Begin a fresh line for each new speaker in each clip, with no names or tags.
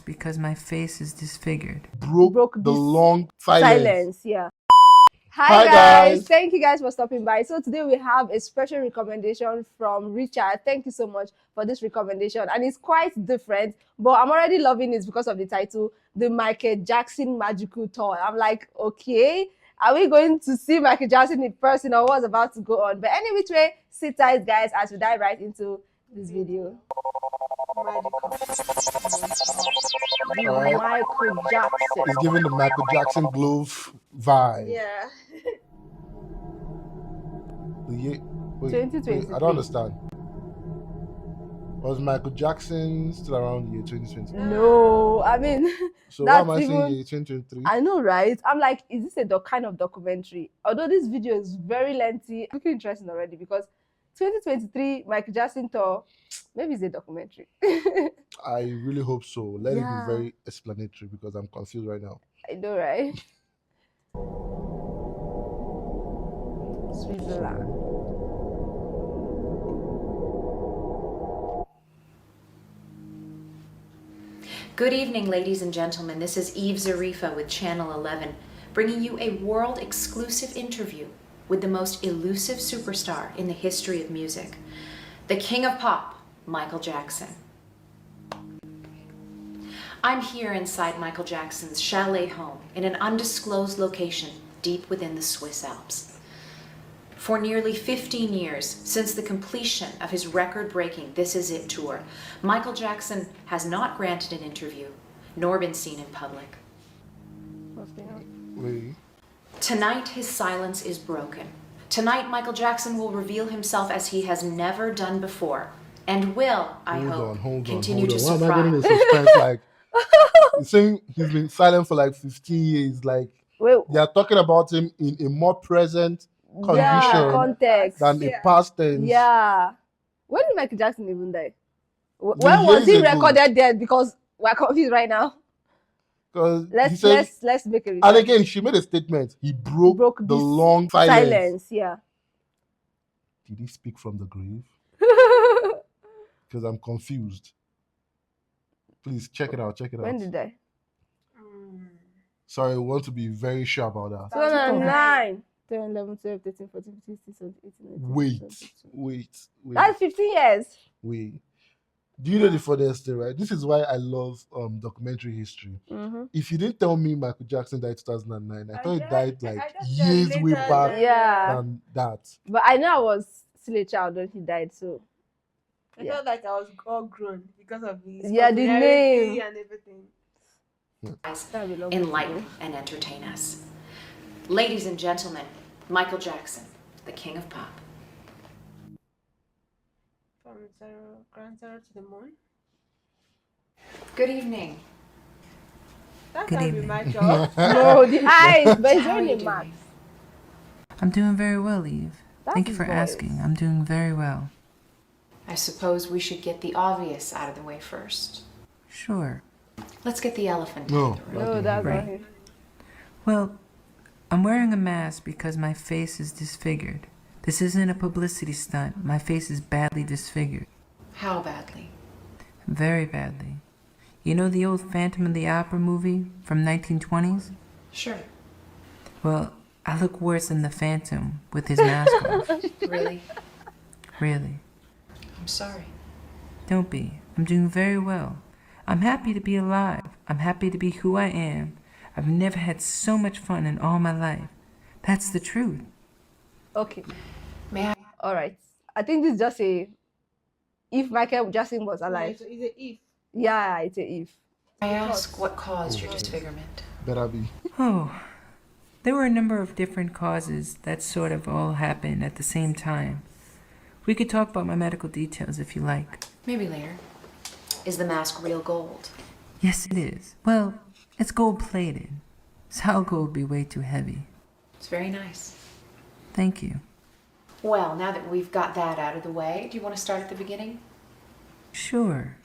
because my face is disfigured.
Broke the long silence.
Yeah.
Hi,
Hi
guys.
Thank you guys for stopping by. So today we have a special recommendation from Richard. Thank you so much for this recommendation, and it's quite different, but I'm already loving it because of the title, The Michael Jackson Magical Tour. I'm like, okay, are we going to see Michael Jackson in person or what's about to go on? But anyway, sit tight guys as we dive right into this video.
All right.
Michael Jackson.
It's giving the Michael Jackson Glove vibe.
Yeah.
Wait,
2023.
I don't understand. Was Michael Jackson still around the year 2020?
No, I mean,
So why am
that's
I saying
even-
year 2023?
I know, right? I'm like, is this a kind of documentary? Although this video is very lengthy, looking interesting already because 2023 Michael Jackson tour, maybe it's a documentary.
I really hope so. Let it
Yeah.
be very explanatory because I'm confused right now.
I know, right? Switzerland.
Good evening, ladies and gentlemen. This is Eve Zarifa with Channel 11, bringing you a world-exclusive interview with the most elusive superstar in the history of music, the king of pop, Michael Jackson. I'm here inside Michael Jackson's chalet home in an undisclosed location deep within the Swiss Alps. For nearly 15 years, since the completion of his record-breaking This Is It tour, Michael Jackson has not granted an interview, nor been seen in public.
Wait.
Tonight, his silence is broken. Tonight, Michael Jackson will reveal himself as he has never done before, and will, I hope, continue to
Why am I getting a
surprise.
suspense? Like, he's saying he's been silent for like 15 years. Like,
Wait,
they are talking about him in a more present
yeah,
condition
context.
than a past tense.
Yeah. When did Michael Jackson even die? When
The
was he
years ago.
recorded dead? Because we're confused right now.
Because he
Let's
said,
let's make a
and
research.
again, she made a statement. He broke
Broke
the
this
long silence.
Yeah.
Did he speak from the grave? Because I'm confused. Please check it out. Check it
When
out.
did they?
Sorry, I want to be very sure about that.
2009. 10, 11, 12, 13, 14, 15, 16, 17, 18, 19,
Wait,
20,
wait.
That's 15 years.
Wait. Do you know the funniest thing, right? This is why I love documentary history. If you didn't tell me Michael Jackson died 2009, I thought he died like years way back
Yeah.
than that.
But I know I was still a child when he died, so.
I felt like I was all grown because of his
Yeah, the
popularity
name.
and everything.
That'd be long
Enlighten
ago.
and entertain us. Ladies and gentlemen, Michael Jackson, the king of pop.
From ground zero to the moon.
Good evening.
That
Good
can be
evening.
my job.
No, the eyes, but it's
How are
only
you
Max.
doing?
I'm doing very well, Eve.
That's
Thank you
his
for
voice.
asking. I'm doing very well.
I suppose we should get the obvious out of the way first.
Sure.
Let's get the elephant
No.
out of the room.
No, that's not
Right.
him.
Well, I'm wearing a mask because my face is disfigured. This isn't a publicity stunt. My face is badly disfigured.
How badly?
Very badly. You know the old Phantom of the Opera movie from 1920s?
Sure.
Well, I look worse than the Phantom with his mask off.
Really?
Really.
I'm sorry.
Don't be. I'm doing very well. I'm happy to be alive. I'm happy to be who I am. I've never had so much fun in all my life. That's the truth.
Okay.
May I?
All right. I think this is just a. If Michael Jackson was alive.
So it's a if.
Yeah, it's a if.
I ask what caused your disfigurement?
Better be.
Oh, there were a number of different causes that sort of all happened at the same time. We could talk about my medical details if you like.
Maybe later. Is the mask real gold?
Yes, it is. Well, it's gold-plated. So how gold would be way too heavy.
It's very nice.
Thank you.
Well, now that we've got that out of the way, do you want to start at the beginning?
Sure.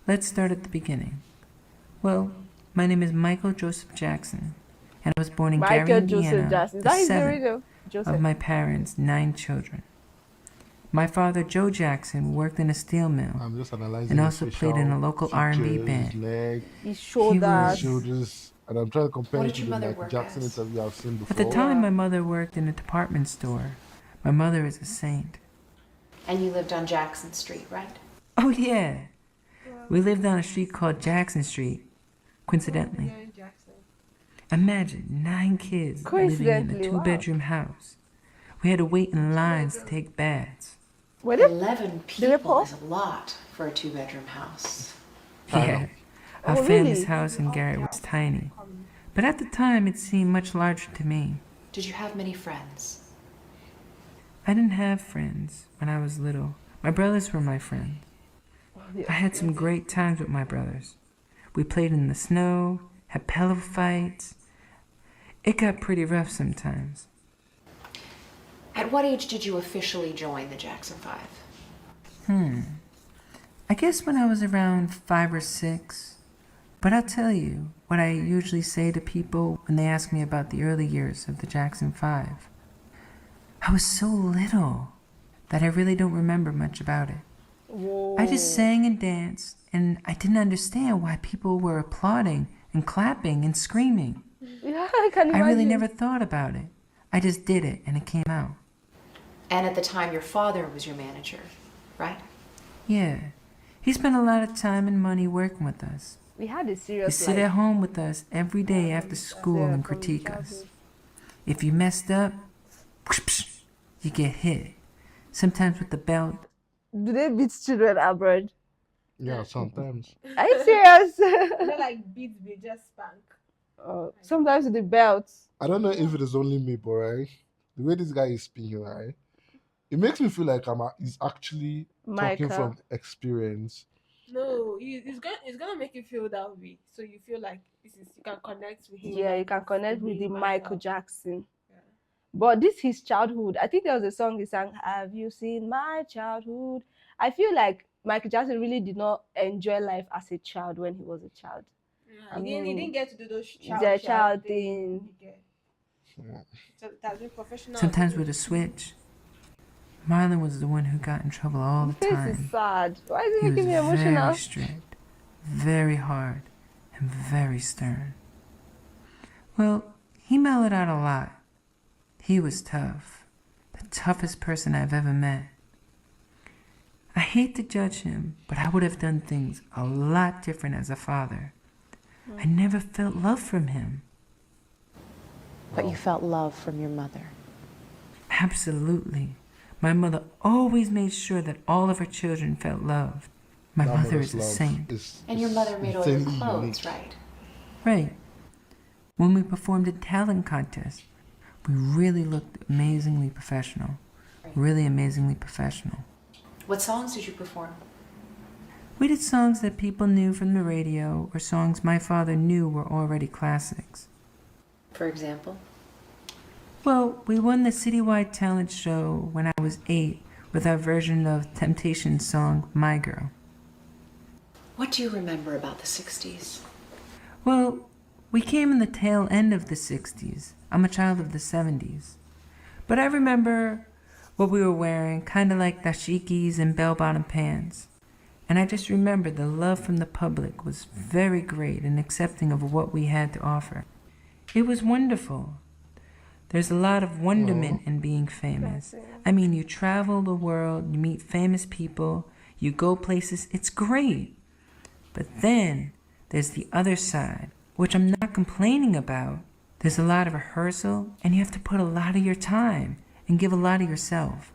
Let's start at the beginning. Well, my name is Michael Joseph Jackson, and I was born in Gary,
Michael
Indiana,
Joseph Jackson.
the
That is the
seventh
real Joseph.
of my parents' 9 children. My father, Joe Jackson, worked in a steel mill
I'm just analyzing
and
his
also played in a
facial
local R&B
features, his
band.
leg,
His
his
shoulders.
shoulders, and I'm trying to compare
What
it
did
to
your
the
mother
Michael
work
Jackson
as?
interview I've seen
At the
before.
time,
Yeah.
my mother worked in a department store. My mother is a saint.
And you lived on Jackson Street, right?
Oh, yeah. We lived on a street called Jackson Street, coincidentally.
Yeah, in Jackson.
Imagine 9 kids living in a
Coincidentally, wow.
2-bedroom house. We had to wait in lines to take baths.
Were they?
11
They were
people
poor?
is a lot for a 2-bedroom house.
Yeah. Our
Oh,
family's
really?
house in Garrett was tiny. But at the time, it seemed much larger to me.
Did you have many friends?
I didn't have friends when I was little. My brothers were my friends. I had some great times with my brothers. We played in the snow, had pillow fights. It got pretty rough sometimes.
At what age did you officially join the Jackson 5?
I guess when I was around 5 or 6. But I'll tell you what I usually say to people when they ask me about the early years of the Jackson 5. I was so little that I really don't remember much about it.
Whoa.
I just sang and danced, and I didn't understand why people were applauding and clapping and screaming.
Yeah, I can
I
imagine.
really never thought about it. I just did it, and it came out.
And at the time, your father was your manager, right?
Yeah. He spent a lot of time and money working with us.
We had a
He
serious
sit
life.
at home with us every day after school
Yeah,
and
from
critique us.
childhood.
If you messed up, you get hit. Sometimes with the belt.
Do they beat children abroad?
Yeah, sometimes.
Are you serious?
Not like beat, they just spank.
Sometimes with the belts.
I don't know if it is only me, but right, the way this guy is speaking, right, it makes me feel like he's actually talking
Micah.
from experience.
No, it's gonna make you feel that way. So you feel like you can connect with him.
Yeah,
like
you can connect with the
being
Michael Jackson.
Yeah.
But this his childhood. I think there was a song he sang, "Have you seen my childhood?" I feel like Michael Jackson really did not enjoy life as a child when he was a child.
Yeah,
I
he
mean,
didn't get to do those
the child
thing.
thing.
So it has been professional.
Sometimes with a switch. Marlon was the one who got in trouble all the
This
time.
is sad. Why is it
He was
making me emotional?
very strict, very hard, and very stern. Well, he mellowed out a lot. He was tough. The toughest person I've ever met. I hate to judge him, but I would have done things a lot different as a father. I never felt love from him.
But you felt love from your mother.
Absolutely. My mother always made sure that all of her children felt loved. My
That
mother
mother's
is a
love
saint.
And your mother made all your
insanely
clothes,
unique.
right?
Right. When we performed a talent contest, we really looked amazingly professional. Really amazingly professional.
What songs did you perform?
We did songs that people knew from the radio or songs my father knew were already classics.
For example?
Well, we won the citywide talent show when I was 8 with our version of Temptation's song, My Girl.
What do you remember about the 60s?
Well, we came in the tail end of the 60s. I'm a child of the 70s. But I remember what we were wearing, kind of like dashikis and bell-bottom pants. And I just remember the love from the public was very great and accepting of what we had to offer. It was wonderful. There's a lot of wonderment in being famous. I mean, you travel the world, you meet famous people, you go places, it's great. But then there's the other side, which I'm not complaining about. There's a lot of rehearsal, and you have to put a lot of your time and give a lot of yourself.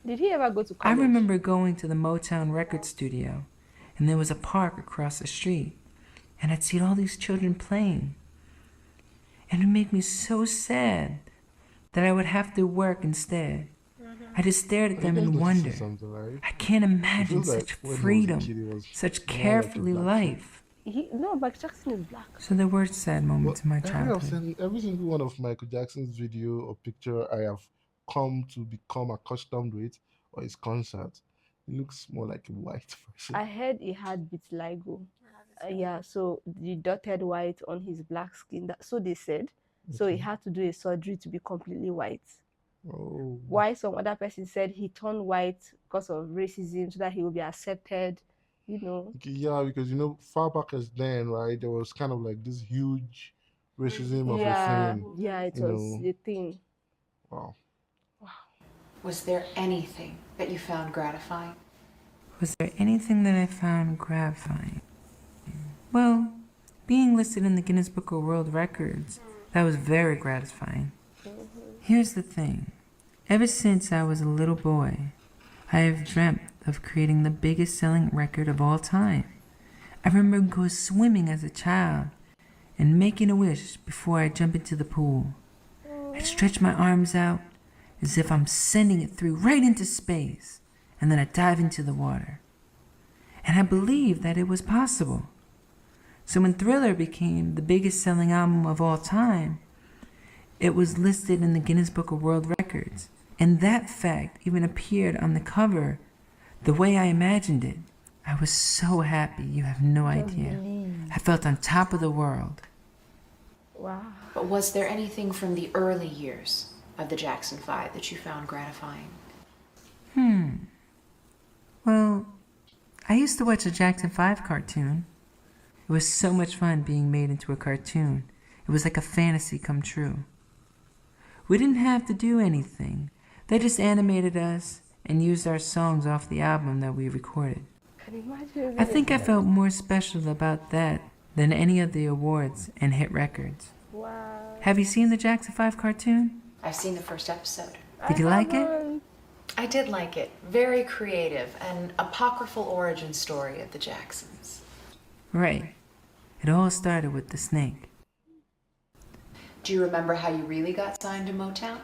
Did he ever go to
I
college?
remember going to the Motown record studio, and there was a park across the street, and I'd see all these children playing. And it made me so sad that I would have to work instead. I just stared at them
You guys
and
noticed
wondered.
something, right?
I can't imagine
feels like
such
when he was a
freedom,
kid, he was
such
more like a
carefree
black kid.
life.
No, Michael Jackson is black.
So there were sad moments in my childhood.
Every single one of Michael Jackson's video or picture I have come to become accustomed with, or his concert, he looks more like a white person.
I heard he had vitiligo. Yeah, so the dotted white on his black skin. So they said. So he had to do a surgery to be completely white.
Oh.
Why some other person said he turned white because of racism so that he will be accepted, you know.
Yeah, because far back as then, right, there was kind of like this huge racism of a
Yeah,
thing.
yeah, it
You
was
know,
a thing.
wow.
Was there anything that you found gratifying?
Was there anything that I found gratifying? Well, being listed in the Guinness Book of World Records, that was very gratifying. Here's the thing. Ever since I was a little boy, I have dreamt of creating the biggest selling record of all time. I remember going swimming as a child and making a wish before I jump into the pool. I'd stretch my arms out as if I'm sending it through right into space, and then I'd dive into the water. And I believed that it was possible. So when Thriller became the biggest selling album of all time, it was listed in the Guinness Book of World Records. And that fact even appeared on the cover the way I imagined it. I was so happy, you have no idea. I felt on top of the world.
Wow.
But was there anything from the early years of the Jackson 5 that you found gratifying?
Well, I used to watch a Jackson 5 cartoon. It was so much fun being made into a cartoon. It was like a fantasy come true. We didn't have to do anything. They just animated us and used our songs off the album that we recorded.
Can you imagine?
I think I felt more special about that than any of the awards and hit records.
Wow.
Have you seen the Jackson 5 cartoon?
I've seen the first episode.
Did you like it?
I did like it. Very creative, an apocryphal origin story of the Jacksons.
Right. It all started with the snake.
Do you remember how you really got signed to Motown?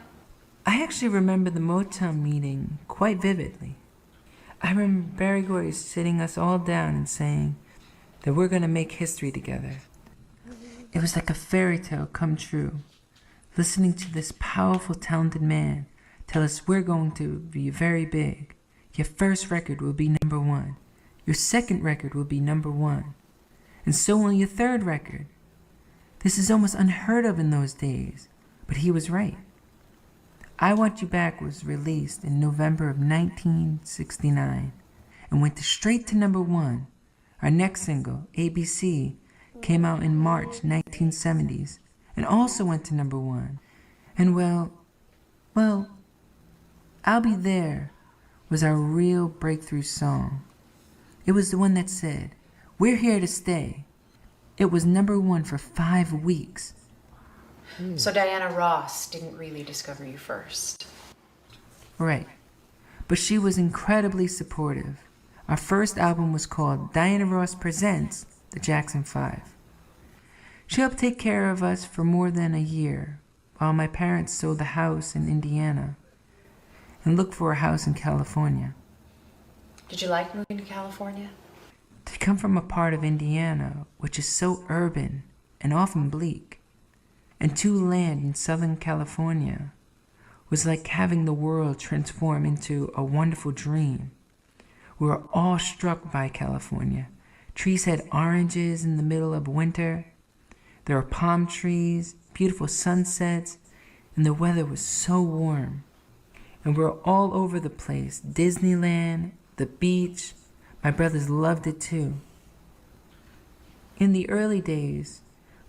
I actually remember the Motown meeting quite vividly. I remember Barry Gordy sitting us all down and saying that we're going to make history together. It was like a fairy tale come true, listening to this powerful, talented man tell us we're going to be very big. Your first record will be #1. Your second record will be #1. And so will your third record. This is almost unheard of in those days, but he was right. I Want You Back was released in November of 1969 and went straight to #1. Our next single, ABC, came out in March 1970s and also went to #1. And well, I'll Be There was our real breakthrough song. It was the one that said, "We're here to stay." It was #1 for 5 weeks.
So Diana Ross didn't really discover you first.
Right. But she was incredibly supportive. Our first album was called Diana Ross Presents the Jackson 5. She helped take care of us for more than a year while my parents sold the house in Indiana and looked for a house in California.
Did you like moving to California?
To come from a part of Indiana which is so urban and often bleak, and to land in Southern California was like having the world transform into a wonderful dream. We were all struck by California. Trees had oranges in the middle of winter. There were palm trees, beautiful sunsets, and the weather was so warm. And we were all over the place. Disneyland, the beach. My brothers loved it too. In the early days,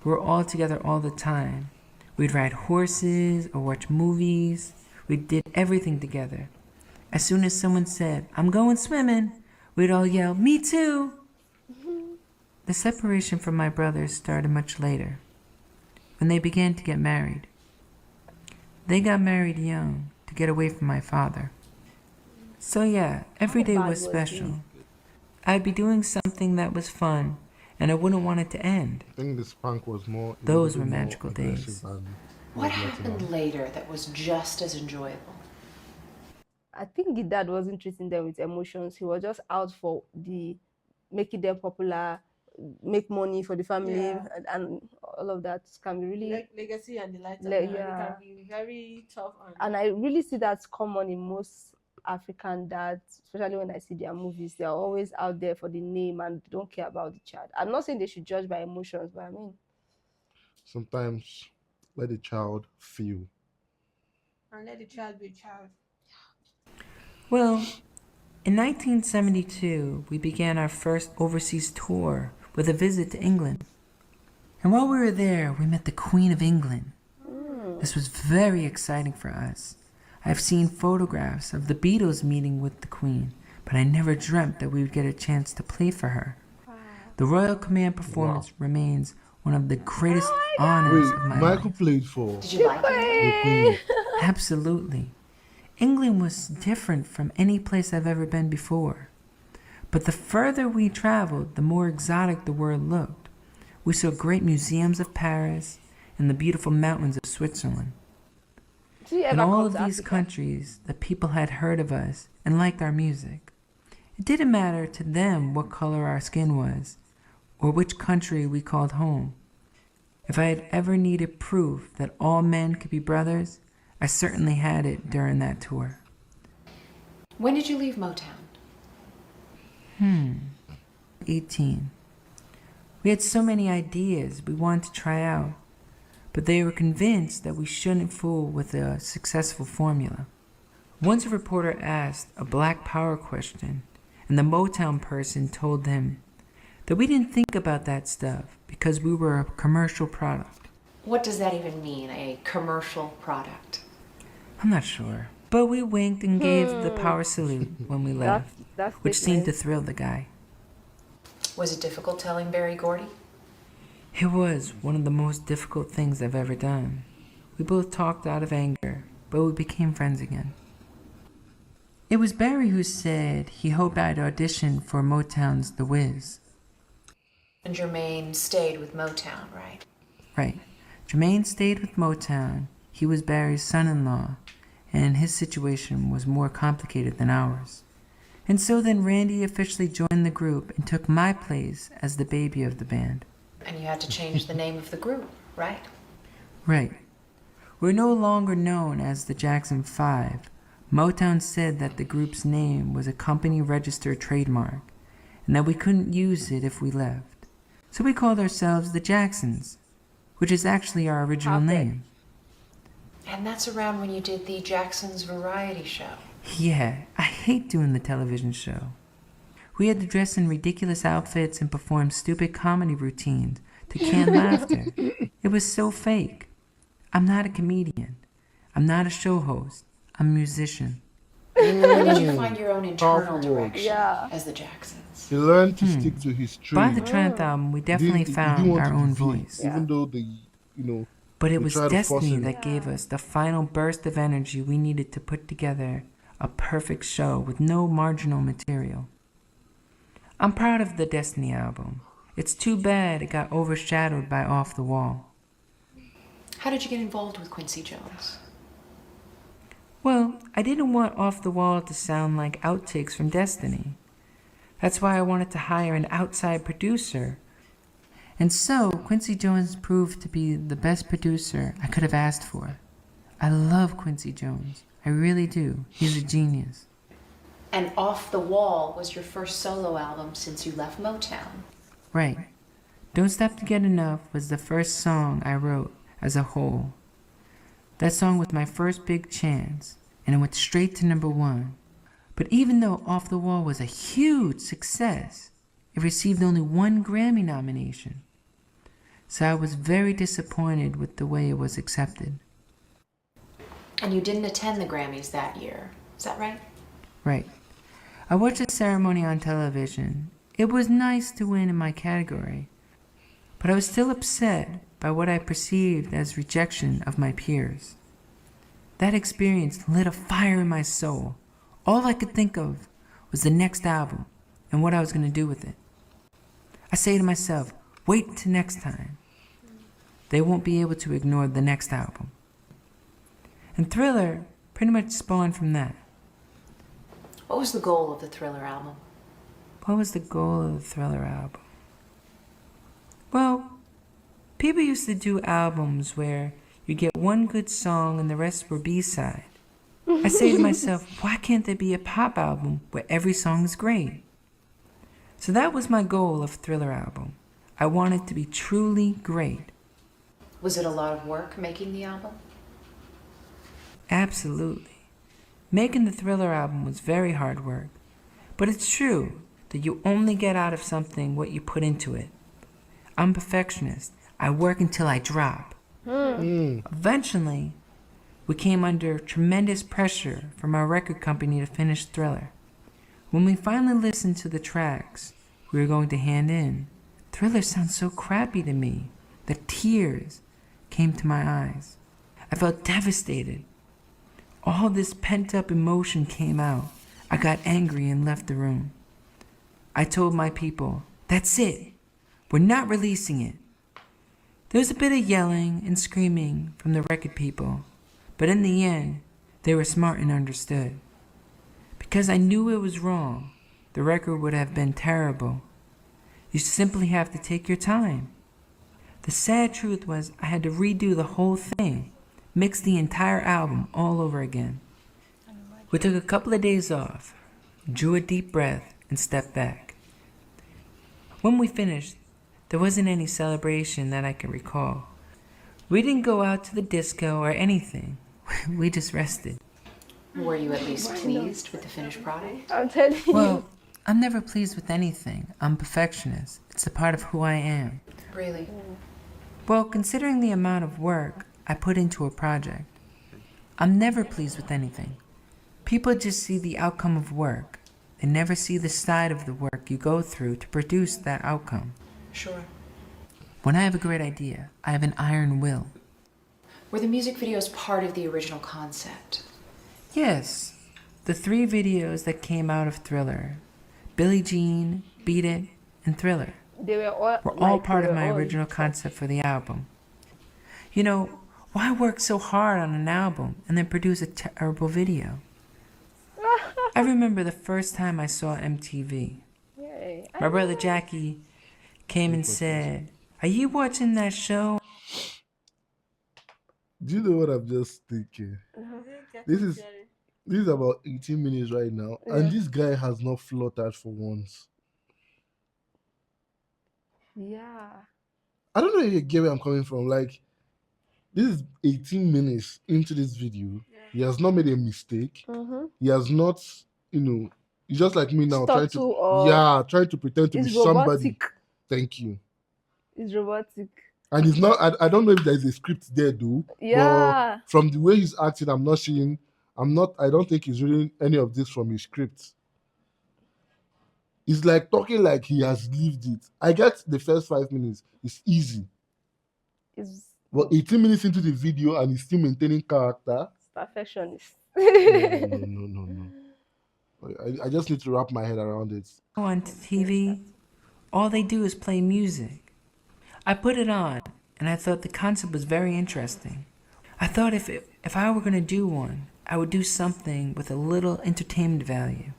we were all together all the time. We'd ride horses or watch movies. We did everything together. As soon as someone said, "I'm going swimming," we'd all yell, "Me too." The separation from my brothers started much later, when they began to get married. They got married young to get away from my father. So yeah, every day was special. I'd be doing something that was fun, and I wouldn't want it to end.
I think the Spank was more.
Those were magical days.
What happened later that was just as enjoyable?
I think the dad wasn't treating them with emotions. He was just out for making them popular, make money for the family,
Yeah.
and all of that can be really.
Legacy and the light of
Le-
it
yeah.
can be very tough.
And I really see that's common in most African dads, especially when I see their movies. They're always out there for the name and don't care about the child. I'm not saying they should judge by emotions, but I mean,
Sometimes let the child feel.
and let the child be a child.
Well, in 1972, we began our first overseas tour with a visit to England. And while we were there, we met the Queen of England. This was very exciting for us. I've seen photographs of the Beatles meeting with the Queen, but I never dreamt that we would get a chance to play for her. The Royal Command performance remains one of the greatest honors
Wait,
of my
Michael
life.
played for
Did you like it?
the Queen.
Absolutely. England was different from any place I've ever been before. But the further we traveled, the more exotic the world looked. We saw great museums of Paris and the beautiful mountains of Switzerland. In all of these countries, the people had heard of us and liked our music. It didn't matter to them what color our skin was or which country we called home. If I had ever needed proof that all men could be brothers, I certainly had it during that tour.
When did you leave Motown?
18. We had so many ideas we wanted to try out, but they were convinced that we shouldn't fool with a successful formula. Once a reporter asked a Black Power question, and the Motown person told him that we didn't think about that stuff because we were a commercial product.
What does that even mean, a commercial product?
I'm not sure, but we winked and gave the power salute when we left, which seemed to thrill the guy.
Was it difficult telling Berry Gordy?
It was one of the most difficult things I've ever done. We both talked out of anger, but we became friends again. It was Barry who said he hoped I'd audition for Motown's The Wiz.
And Jermaine stayed with Motown, right?
Right. Jermaine stayed with Motown. He was Barry's son-in-law, and his situation was more complicated than ours. And so then Randy officially joined the group and took my place as the baby of the band.
And you had to change the name of the group, right?
Right. We're no longer known as the Jackson 5. Motown said that the group's name was a company-registered trademark, and that we couldn't use it if we left. So we called ourselves the Jacksons, which is actually our original name.
And that's around when you did the Jacksons Variety Show.
Yeah, I hate doing the television show. We had to dress in ridiculous outfits and perform stupid comedy routines to can laughter. It was so fake. I'm not a comedian. I'm not a show host. I'm a musician.
When did you find your own internal direction as the Jacksons?
He learned to stick to his tree.
By the 10th album, we definitely found our own voice.
Even though
But it was
tried to force
destiny
him.
that gave us the final burst of energy we needed to put together a perfect show with no marginal material. I'm proud of the Destiny album. It's too bad it got overshadowed by Off the Wall.
How did you get involved with Quincy Jones?
Well, I didn't want Off the Wall to sound like outtakes from Destiny. That's why I wanted to hire an outside producer. And so, Quincy Jones proved to be the best producer I could have asked for. I love Quincy Jones. I really do. He's a genius.
And Off the Wall was your first solo album since you left Motown.
Right. Don't Stop to Get Enough was the first song I wrote as a whole. That song was my first big chance, and it went straight to #1. But even though Off the Wall was a huge success, it received only 1 Grammy nomination. So I was very disappointed with the way it was accepted.
And you didn't attend the Grammys that year, is that right?
Right. I watched the ceremony on television. It was nice to win in my category, but I was still upset by what I perceived as rejection of my peers. That experience lit a fire in my soul. All I could think of was the next album and what I was going to do with it. I say to myself, wait till next time. They won't be able to ignore the next album. And Thriller pretty much spawned from that.
What was the goal of the Thriller album?
What was the goal of the Thriller album? Well, people used to do albums where you get one good song and the rest were B-side. I say to myself, why can't there be a pop album where every song is great? So that was my goal of Thriller album. I wanted it to be truly great.
Was it a lot of work making the album?
Absolutely. Making the Thriller album was very hard work. But it's true that you only get out of something what you put into it. I'm a perfectionist. I work until I drop. Eventually, we came under tremendous pressure from our record company to finish Thriller. When we finally listened to the tracks we were going to hand in, Thriller sounds so crappy to me that tears came to my eyes. I felt devastated. All this pent-up emotion came out. I got angry and left the room. I told my people, that's it. We're not releasing it. There was a bit of yelling and screaming from the record people, but in the end, they were smart and understood. Because I knew it was wrong, the record would have been terrible. You simply have to take your time. The sad truth was I had to redo the whole thing, mix the entire album all over again. We took a couple of days off, drew a deep breath, and stepped back. When we finished, there wasn't any celebration that I can recall. We didn't go out to the disco or anything. We just rested.
Were you at least pleased with the finished product?
I'm telling you.
Well, I'm never pleased with anything. I'm a perfectionist. It's a part of who I am.
Really?
Well, considering the amount of work I put into a project, I'm never pleased with anything. People just see the outcome of work. They never see the side of the work you go through to produce that outcome.
Sure.
When I have a great idea, I have an iron will.
Were the music videos part of the original concept?
Yes, the 3 videos that came out of Thriller, Billie Jean, Beat It, and Thriller,
They were all,
were all
like,
part
they
of
were
my
all-
original concept for the album. You know, why work so hard on an album and then produce a terrible video? I remember the first time I saw MTV.
Yay.
My brother Jackie came and said, "Are you watching that show?"
Do you know what I'm just thinking? This is about 18 minutes right now, and this guy has not fluttered for once.
Yeah.
I don't know if you get where I'm coming from. Like, this is 18 minutes into this video. He has not made a mistake. He has not, he's just like me now, trying
Subtle or-
trying to pretend to be
It's
somebody.
robotic.
Thank you.
It's robotic.
And it's not, I don't know if there's a script there, though.
Yeah.
But from the way he's acting, I don't think he's reading any of this from his script. He's like talking like he has lived it. I get the first 5 minutes. It's easy.
It's
But 18 minutes into the video and he's still maintaining character.
perfectionist.
No. I just need to wrap my head around it.
On TV, all they do is play music. I put it on, and I thought the concept was very interesting. I thought if I were going to do one, I would do something with a little entertainment value.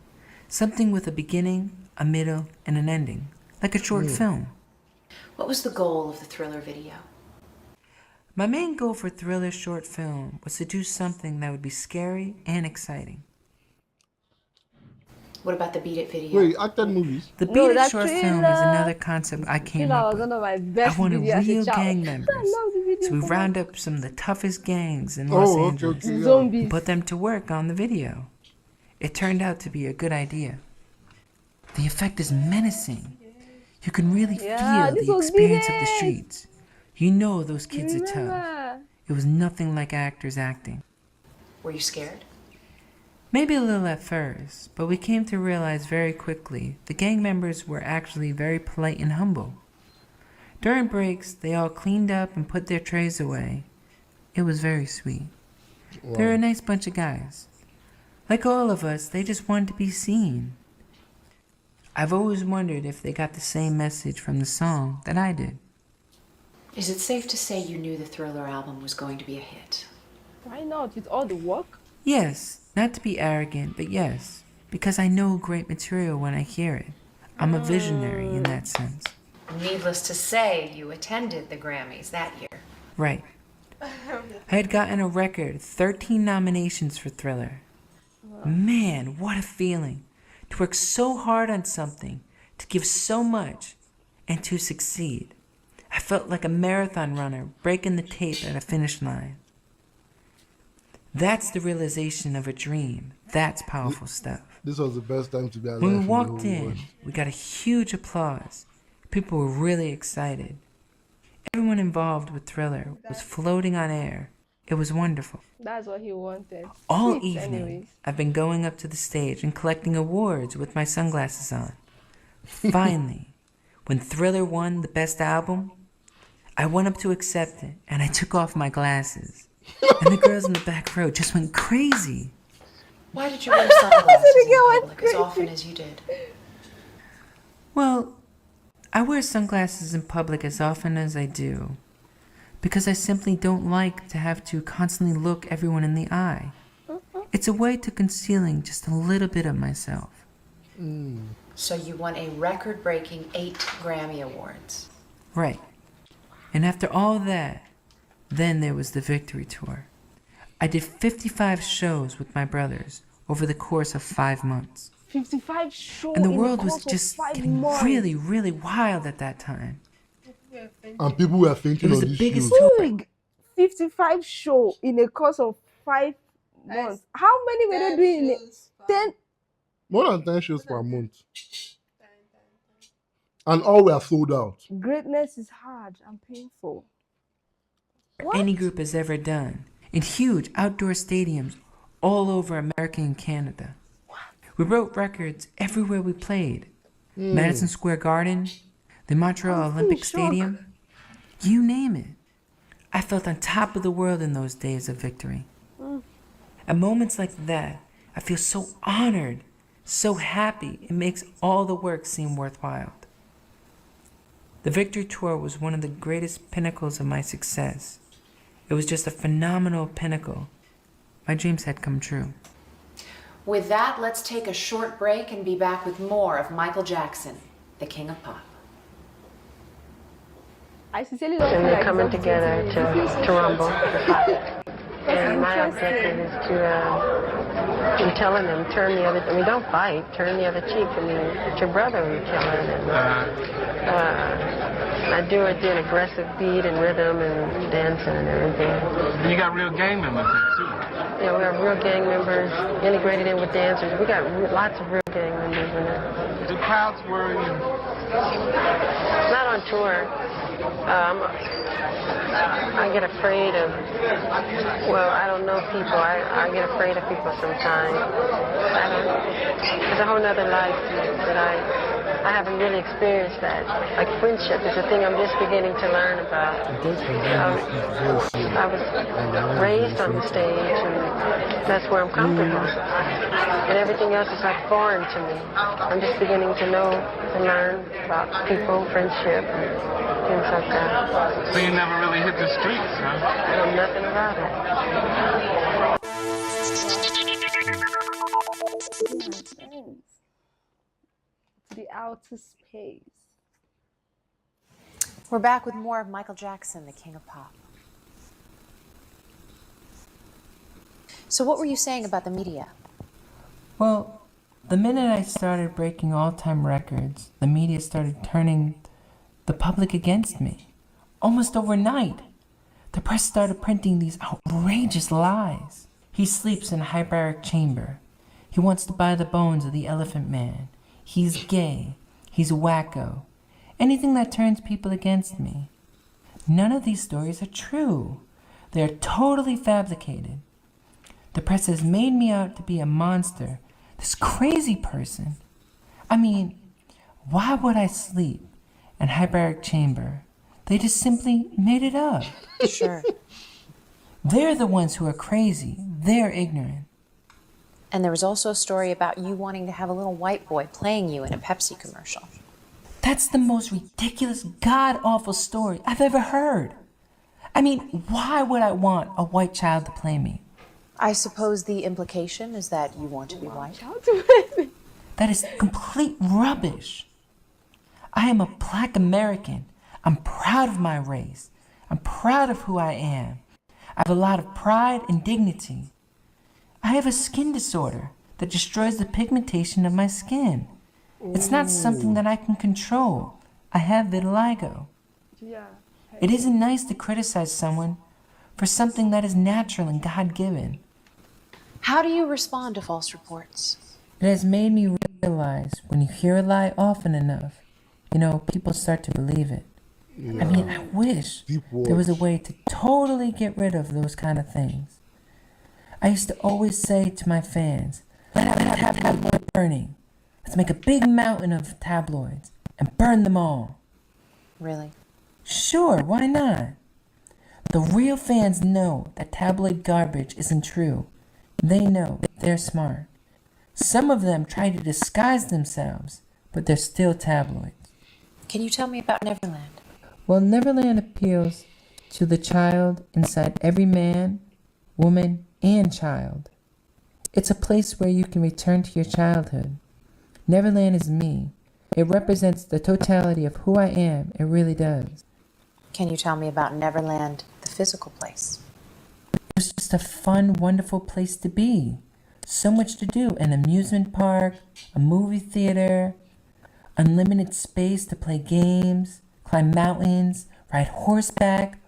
Something with a beginning, a middle, and an ending. Like a short film.
What was the goal of the Thriller video?
My main goal for Thriller short film was to do something that would be scary and exciting.
What about the Beat It video?
Wait, acted movies?
The
No,
Beat It
that
short film is
Thriller-
another concept I came
Thriller
up
was
with.
one of my
I
best
wanted
videos as a
real
child.
gang
I
members.
love the video.
So we
so
round
much.
up some of the toughest gangs in Los
Oh, okay,
Angeles
okay. Yeah.
Zombies.
and put them to work on the video. It turned out to be a good idea. The effect is menacing. You can really
Yeah,
feel
this
the
was
experience of the
Beat It.
streets. You know those kids are tough.
Remember?
It was nothing like actors acting.
Were you scared?
Maybe a little at first, but we came to realize very quickly the gang members were actually very polite and humble. During breaks, they all cleaned up and put their trays away. It was very sweet. They were a nice bunch of guys. Like all of us, they just wanted to be seen. I've always wondered if they got the same message from the song that I did.
Is it safe to say you knew the Thriller album was going to be a hit?
Why not? With all the work?
Yes, not to be arrogant, but yes, because I know great material when I hear it. I'm a visionary in that sense.
Needless to say, you attended the Grammys that year.
Right. I had gotten a record 13 nominations for Thriller. Man, what a feeling. To work so hard on something, to give so much, and to succeed. I felt like a marathon runner breaking the tape at a finish line. That's the realization of a dream. That's powerful stuff.
This was the best time to be alive.
When we
in the
walked
whole
in,
world.
we got a huge applause. People were really excited. Everyone involved with Thriller was floating on air. It was wonderful.
That's what he wanted.
All
Sweet,
evening,
anyways.
I've been going up to the stage and collecting awards with my sunglasses on. Finally, when Thriller won the best album, I went up to accept it and I took off my glasses. And the girls in the back row just went crazy.
Why did you wear sunglasses in
girl went
public as often as you did?
Well, I wear sunglasses in public as often as I do because I simply don't like to have to constantly look everyone in the eye. It's a way to concealing just a little bit of myself.
So you won a record-breaking 8 Grammy Awards.
Right. And after all that, then there was the Victory Tour. I did 55 shows with my brothers over the course of 5 months.
55 shows
And the
in
world
the
was
course of
just
5
getting
months.
really, really wild at that time.
And people were
It
fainting
was
on
the
these
biggest
shows.
tour.
Big 55 show in a course of 5 months. How many were they doing? In 10.
More than 10 shows per month. And all were sold out.
Greatness is hard and painful. What?
Any group has ever done in huge outdoor stadiums all over America and Canada. We broke records everywhere we played. Madison Square Garden, the Montreal Olympic Stadium, you name it. I felt on top of the world in those days of victory. At moments like that, I feel so honored, so happy, it makes all the work seem worthwhile. The Victory Tour was one of the greatest pinnacles of my success. It was just a phenomenal pinnacle. My dreams had come true.
With that, let's take a short break and be back with more of Michael Jackson, the King of Pop.
I sincerely don't
And
feel
they're
like
coming
it's
together
up to me.
to rumble. And my objective is to, I'm telling them, don't fight, turn the other cheek. I mean, it's your brother we're killing. And, I do it in aggressive beat and rhythm and dancing and everything.
You got real gang members there, too.
Yeah, we have real gang members integrated in with dancers. We got lots of real gang members in it.
Do crowds worry you?
Not on tour. I get afraid of, I don't know people. I get afraid of people sometimes. It's a whole nother life that I haven't really experienced that. Like friendship is a thing I'm just beginning to learn about. I was raised on the stage, and that's where I'm comfortable. And everything else is like foreign to me. I'm just beginning to know and learn about people, friendship, and things like that.
So you never really hit the streets, huh?
I know nothing about it.
The outer space.
We're back with more of Michael Jackson, the King of Pop. So what were you saying about the media?
Well, the minute I started breaking all-time records, the media started turning the public against me. Almost overnight, the press started printing these outrageous lies. He sleeps in a hyperbaric chamber. He wants to buy the bones of the Elephant Man. He's gay. He's a wacko. Anything that turns people against me. None of these stories are true. They're totally fabricated. The press has made me out to be a monster, this crazy person. I mean, why would I sleep in a hyperbaric chamber? They just simply made it up.
Sure.
They're the ones who are crazy. They're ignorant.
And there was also a story about you wanting to have a little white boy playing you in a Pepsi commercial.
That's the most ridiculous, god-awful story I've ever heard. I mean, why would I want a white child to play me?
I suppose the implication is that you want to be white.
That is complete rubbish. I am a Black American. I'm proud of my race. I'm proud of who I am. I have a lot of pride and dignity. I have a skin disorder that destroys the pigmentation of my skin. It's not something that I can control. I have vitiligo.
Yeah.
It isn't nice to criticize someone for something that is natural and God-given.
How do you respond to false reports?
It has made me realize when you hear a lie often enough, people start to believe it.
Yeah.
I mean, I wish
Deep
there was a
words.
way to totally get rid of those kind of things. I used to always say to my fans, let's have tabloid burning. Let's make a big mountain of tabloids and burn them all.
Really?
Sure, why not? The real fans know that tabloid garbage isn't true. They know, they're smart. Some of them try to disguise themselves, but they're still tabloids.
Can you tell me about Neverland?
Well, Neverland appeals to the child inside every man, woman, and child. It's a place where you can return to your childhood. Neverland is me. It represents the totality of who I am. It really does.
Can you tell me about Neverland, the physical place?
It's just a fun, wonderful place to be. So much to do. An amusement park, a movie theater, unlimited space to play games, climb mountains, ride horseback,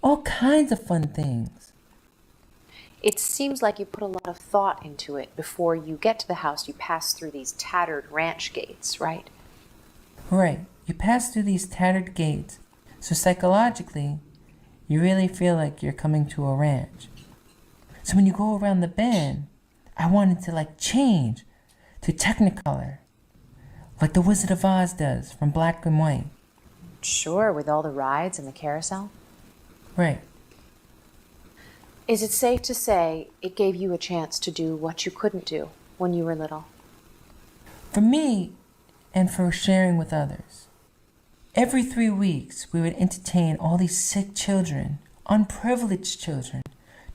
all kinds of fun things.
It seems like you put a lot of thought into it. Before you get to the house, you pass through these tattered ranch gates, right?
Right. You pass through these tattered gates, so psychologically, you really feel like you're coming to a ranch. So when you go around the bend, I wanted to change to Technicolor, like the Wizard of Oz does from black and white.
Sure, with all the rides and the carousel.
Right.
Is it safe to say it gave you a chance to do what you couldn't do when you were little?
For me, and for sharing with others. Every 3 weeks, we would entertain all these sick children, unprivileged children,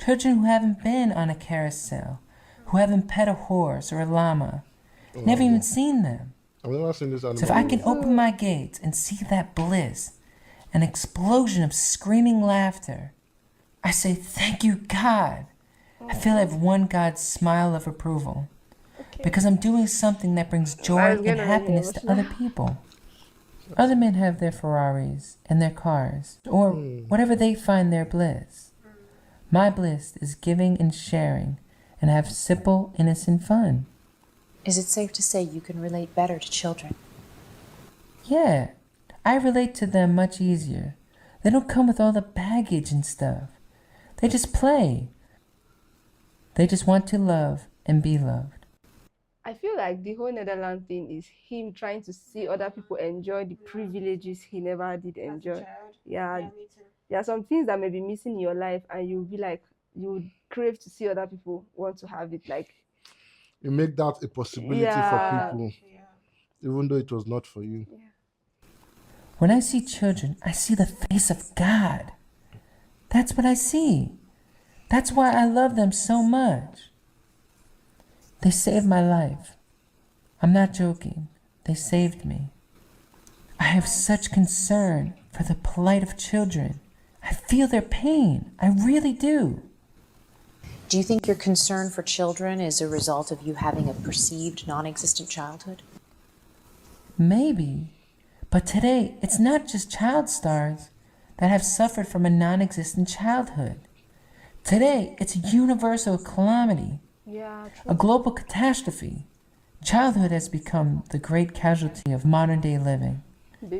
children who haven't been on a carousel, who haven't pet a horse or a llama, never even seen them.
I've never seen this animal.
So if I can open my gates and see that bliss, an explosion of screaming laughter, I say, thank you, God. I feel I've won God's smile of approval. Because I'm doing something that brings joy and happiness to other people. Other men have their Ferraris and their cars, or whatever they find their bliss. My bliss is giving and sharing, and have simple, innocent fun.
Is it safe to say you can relate better to children?
Yeah, I relate to them much easier. They don't come with all the baggage and stuff. They just play. They just want to love and be loved.
I feel like the whole Netherlands thing is him trying to see other people enjoy the privileges he never did enjoy. Yeah,
me too.
there are some things that may be missing in your life, and you'll be like, you would crave to see other people want to have it. Like,
You make that a possibility
Yeah.
for people,
Yeah.
even though it was not for you.
When I see children, I see the face of God. That's what I see. That's why I love them so much. They saved my life. I'm not joking. They saved me. I have such concern for the plight of children. I feel their pain. I really do.
Do you think your concern for children is a result of you having a perceived non-existent childhood?
Maybe. But today, it's not just child stars that have suffered from a non-existent childhood. Today, it's a universal calamity,
yeah,
a global catastrophe. Childhood has become the great casualty of modern-day living.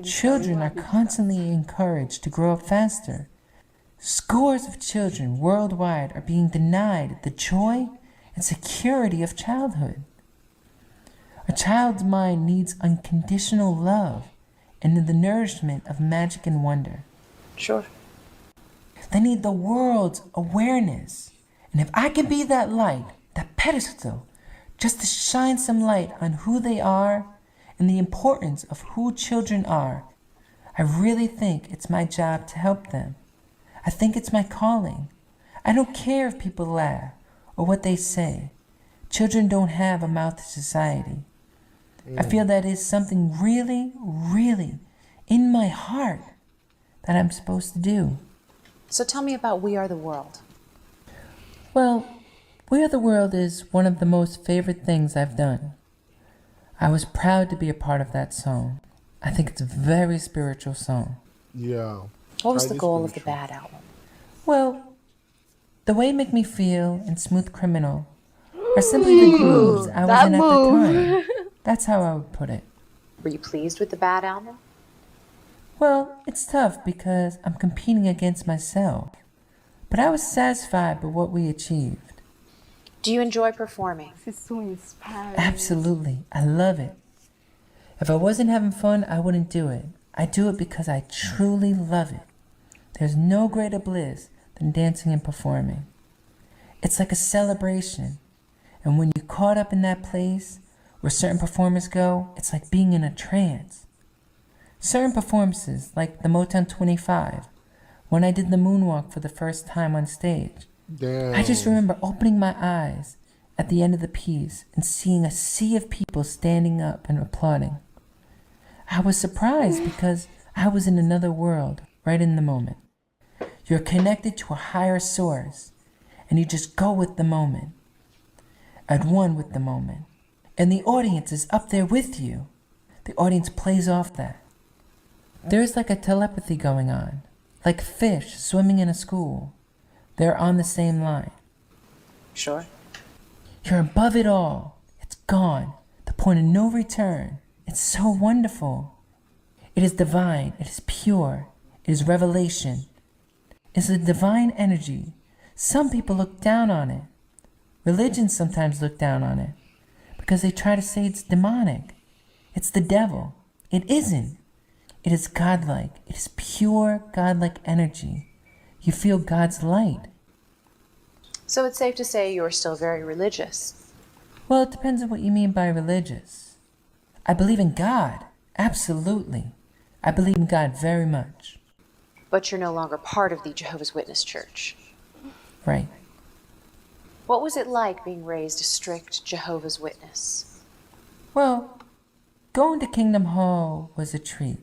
Children are constantly encouraged to grow up faster. Scores of children worldwide are being denied the joy and security of childhood. A child's mind needs unconditional love and the nourishment of magic and wonder.
Sure.
They need the world's awareness. And if I can be that light, that pedestal, just to shine some light on who they are and the importance of who children are, I really think it's my job to help them. I think it's my calling. I don't care if people laugh or what they say. Children don't have a mouth to society. I feel that is something really, really in my heart that I'm supposed to do.
So tell me about We Are the World.
Well, We Are the World is one of the most favorite things I've done. I was proud to be a part of that song. I think it's a very spiritual song.
Yeah.
What was the
Highly
goal of the
spiritual.
Bad album?
Well, The Way Make Me Feel and Smooth Criminal or simply the grooves I was
that
in at the
move.
time. That's how I would put it.
Were you pleased with the bad album?
Well, it's tough because I'm competing against myself, but I was satisfied with what we achieved.
Do you enjoy performing?
This is so inspiring.
Absolutely, I love it. If I wasn't having fun, I wouldn't do it. I do it because I truly love it. There's no greater bliss than dancing and performing. It's like a celebration, and when you're caught up in that place where certain performers go, it's like being in a trance. Certain performances, like the Motown 25, when I did the moonwalk for the first time on stage,
Damn.
I just remember opening my eyes at the end of the piece and seeing a sea of people standing up and applauding. I was surprised because I was in another world right in the moment. You're connected to a higher source, and you just go with the moment, at one with the moment. And the audience is up there with you. The audience plays off that. There's like a telepathy going on, like fish swimming in a school. They're on the same line.
Sure.
You're above it all. It's gone. The point of no return. It's so wonderful. It is divine. It is pure. It is revelation. It's a divine energy. Some people look down on it. Religions sometimes look down on it because they try to say it's demonic. It's the devil. It isn't. It is godlike. It is pure godlike energy. You feel God's light.
So it's safe to say you're still very religious.
Well, it depends on what you mean by religious. I believe in God. Absolutely. I believe in God very much.
But you're no longer part of the Jehovah's Witness Church.
Right.
What was it like being raised a strict Jehovah's Witness?
Well, going to Kingdom Hall was a treat.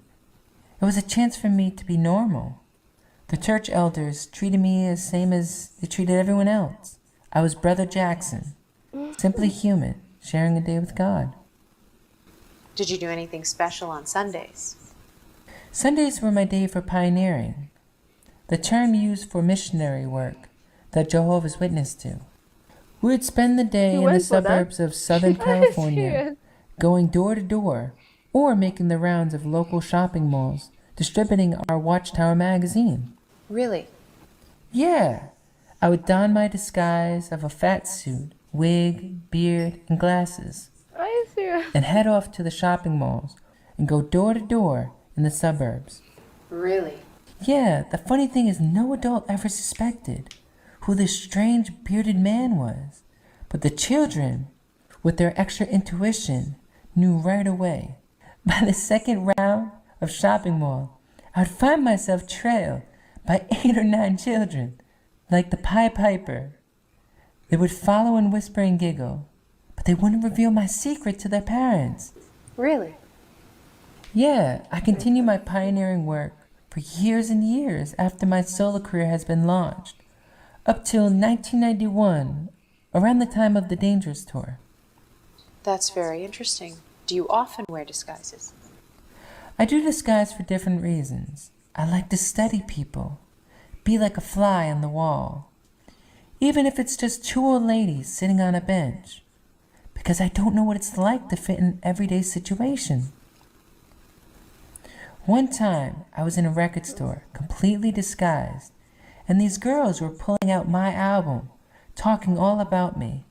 It was a chance for me to be normal. The church elders treated me the same as they treated everyone else. I was Brother Jackson, simply human, sharing a day with God.
Did you do anything special on Sundays?
Sundays were my day for pioneering, the term used for missionary work that Jehovah's Witness do. We would spend the day in the suburbs of Southern California, going door to door, or making the rounds of local shopping malls, distributing our Watchtower magazine.
Really?
Yeah, I would don my disguise of a fat suit, wig, beard, and glasses,
Are you serious?
and head off to the shopping malls and go door to door in the suburbs.
Really?
Yeah, the funny thing is no adult ever suspected who this strange bearded man was, but the children, with their extra intuition, knew right away. By the second round of shopping mall, I would find myself trailed by 8 or 9 children, like the Pied Piper. They would follow and whisper and giggle, but they wouldn't reveal my secret to their parents.
Really?
Yeah, I continue my pioneering work for years and years after my solo career has been launched, up till 1991, around the time of the Dangerous Tour.
That's very interesting. Do you often wear disguises?
I do disguise for different reasons. I like to study people, be like a fly on the wall, even if it's just 2 old ladies sitting on a bench, because I don't know what it's like to fit in an everyday situation. One time, I was in a record store, completely disguised, and these girls were pulling out my album, talking all about me.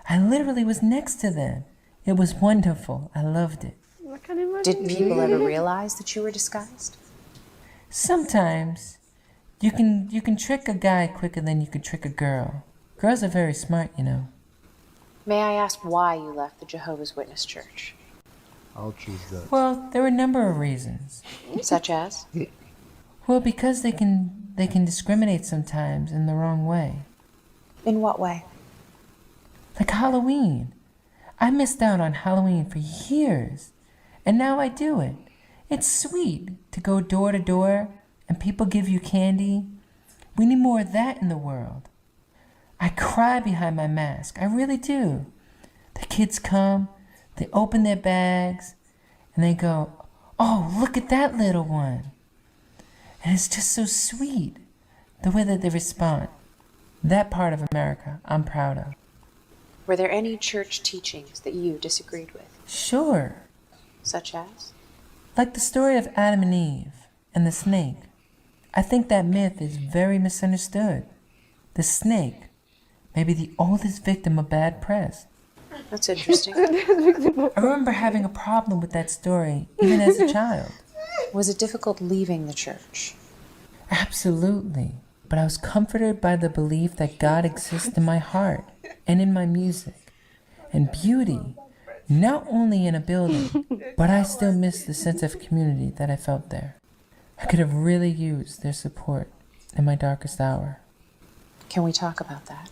I literally was next to them. It was wonderful. I loved it.
I can imagine.
Did people ever realize that you were disguised?
Sometimes you can trick a guy quicker than you can trick a girl. Girls are very smart, you know.
May I ask why you left the Jehovah's Witness Church?
I'll choose that.
Well, there were a number of reasons.
Such as?
Well, because they can discriminate sometimes in the wrong way.
In what way?
Like Halloween. I missed out on Halloween for years, and now I do it. It's sweet to go door to door and people give you candy. We need more of that in the world. I cry behind my mask. I really do. The kids come, they open their bags, and they go, "Oh, look at that little one." And it's just so sweet, the way that they respond. That part of America I'm proud of.
Were there any church teachings that you disagreed with?
Sure.
Such as?
Like the story of Adam and Eve and the snake. I think that myth is very misunderstood. The snake may be the oldest victim of bad press.
That's interesting.
I remember having a problem with that story, even as a child.
Was it difficult leaving the church?
Absolutely. But I was comforted by the belief that God exists in my heart and in my music. And beauty, not only in a building, but I still miss the sense of community that I felt there. I could have really used their support in my darkest hour.
Can we talk about that?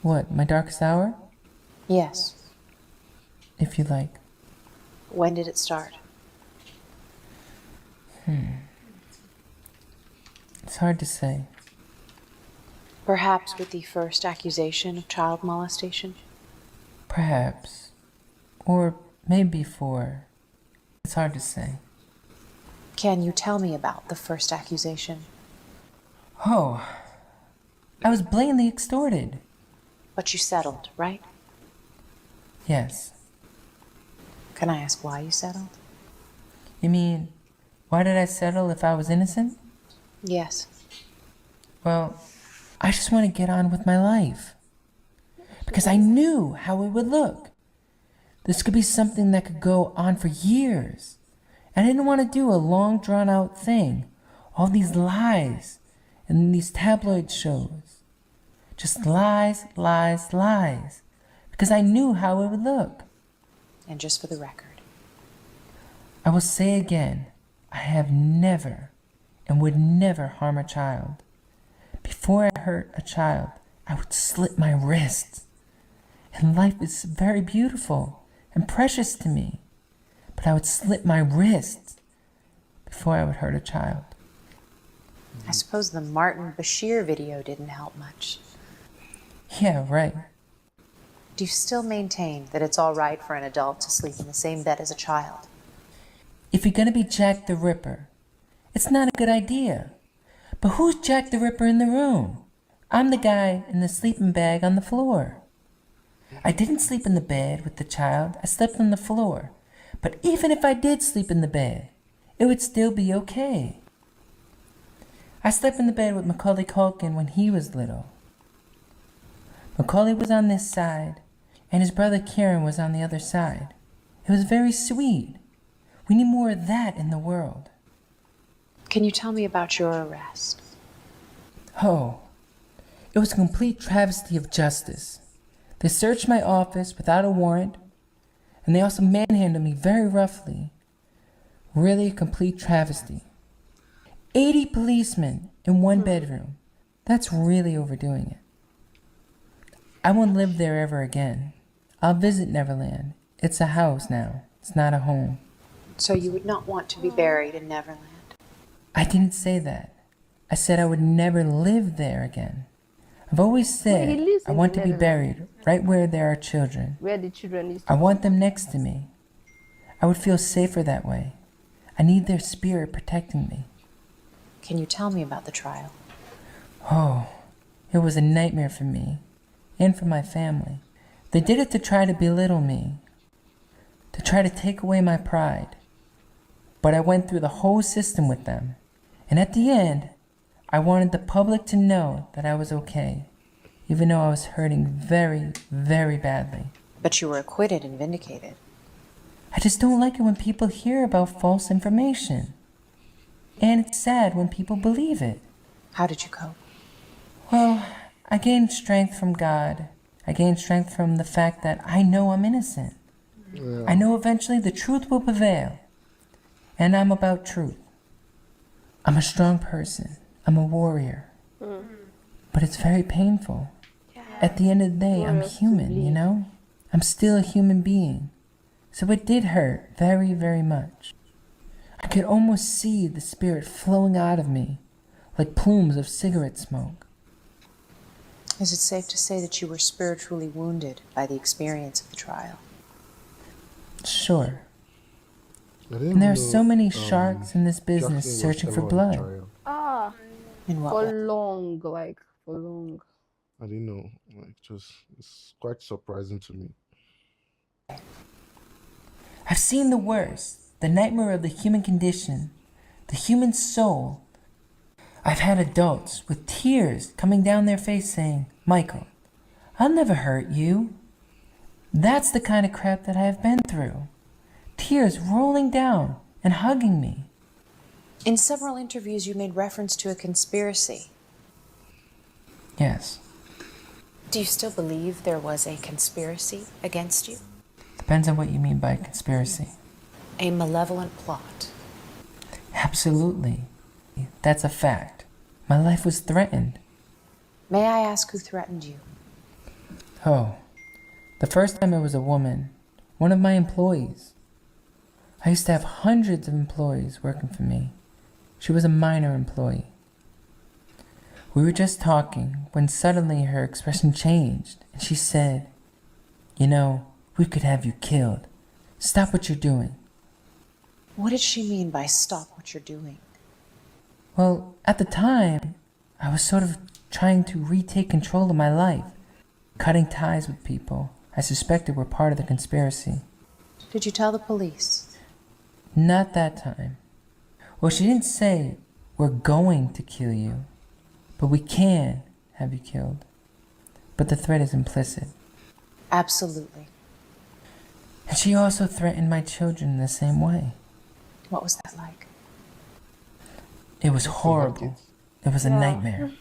What, my darkest hour?
Yes.
If you like.
When did it start?
It's hard to say.
Perhaps with the first accusation of child molestation?
Perhaps. Or maybe before. It's hard to say.
Can you tell me about the first accusation?
Oh, I was blatantly extorted.
But you settled, right?
Yes.
Can I ask why you settled?
You mean, why did I settle if I was innocent?
Yes.
Well, I just want to get on with my life. Because I knew how it would look. This could be something that could go on for years. And I didn't want to do a long, drawn-out thing. All these lies and these tabloid shows. Just lies, lies, lies. Because I knew how it would look.
And just for the record,
I will say again, I have never and would never harm a child. Before I hurt a child, I would slit my wrists. And life is very beautiful and precious to me. But I would slit my wrists before I would hurt a child.
I suppose the Martin Bashir video didn't help much.
Yeah, right.
Do you still maintain that it's all right for an adult to sleep in the same bed as a child?
If you're gonna be Jack the Ripper, it's not a good idea. But who's Jack the Ripper in the room? I'm the guy in the sleeping bag on the floor. I didn't sleep in the bed with the child, I slept on the floor. But even if I did sleep in the bed, it would still be okay. I slept in the bed with Macaulay Culkin when he was little. Macaulay was on this side, and his brother Kieran was on the other side. It was very sweet. We need more of that in the world.
Can you tell me about your arrest?
Oh, it was a complete travesty of justice. They searched my office without a warrant, and they also manhandled me very roughly. Really a complete travesty. 80 policemen in one bedroom. That's really overdoing it. I won't live there ever again. I'll visit Neverland. It's a house now. It's not a home.
So you would not want to be buried in Neverland?
I didn't say that. I said I would never live there again. I've always said I want to be buried right where there are children.
Where the children is.
I want them next to me. I would feel safer that way. I need their spirit protecting me.
Can you tell me about the trial?
Oh, it was a nightmare for me and for my family. They did it to try to belittle me, to try to take away my pride. But I went through the whole system with them. And at the end, I wanted the public to know that I was okay, even though I was hurting very, very badly.
But you were acquitted and vindicated.
I just don't like it when people hear about false information. And it's sad when people believe it.
How did you cope?
Well, I gained strength from God. I gained strength from the fact that I know I'm innocent.
Yeah.
I know eventually the truth will prevail. And I'm about truth. I'm a strong person. I'm a warrior. But it's very painful. At the end of the day, I'm human, you know? I'm still a human being. So it did hurt very, very much. I could almost see the spirit flowing out of me, like plumes of cigarette smoke.
Is it safe to say that you were spiritually wounded by the experience of the trial?
Sure.
And
And there are so many sharks in this business searching for blood.
Ah,
In what
for
way?
long, like, for long.
I didn't know. Like, it's quite surprising to me.
I've seen the worst, the nightmare of the human condition, the human soul. I've had adults with tears coming down their face saying, Michael, I'll never hurt you. That's the kind of crap that I have been through. Tears rolling down and hugging me.
In several interviews, you made reference to a conspiracy.
Yes,
Do you still believe there was a conspiracy against you?
depends on what you mean by conspiracy.
A malevolent plot?
Absolutely. That's a fact. My life was threatened.
May I ask who threatened you?
Oh, the first time it was a woman, one of my employees. I used to have hundreds of employees working for me. She was a minor employee. We were just talking when suddenly her expression changed and she said, "You know, we could have you killed. Stop what you're doing."
What did she mean by stop what you're doing?
Well, at the time, I was sort of trying to retake control of my life, cutting ties with people I suspected were part of the conspiracy.
Did you tell the police?
Not that time. Well, she didn't say, "We're going to kill you, but we can have you killed." But the threat is implicit.
Absolutely.
And she also threatened my children in the same way.
What was that like?
It was horrible. It was a nightmare.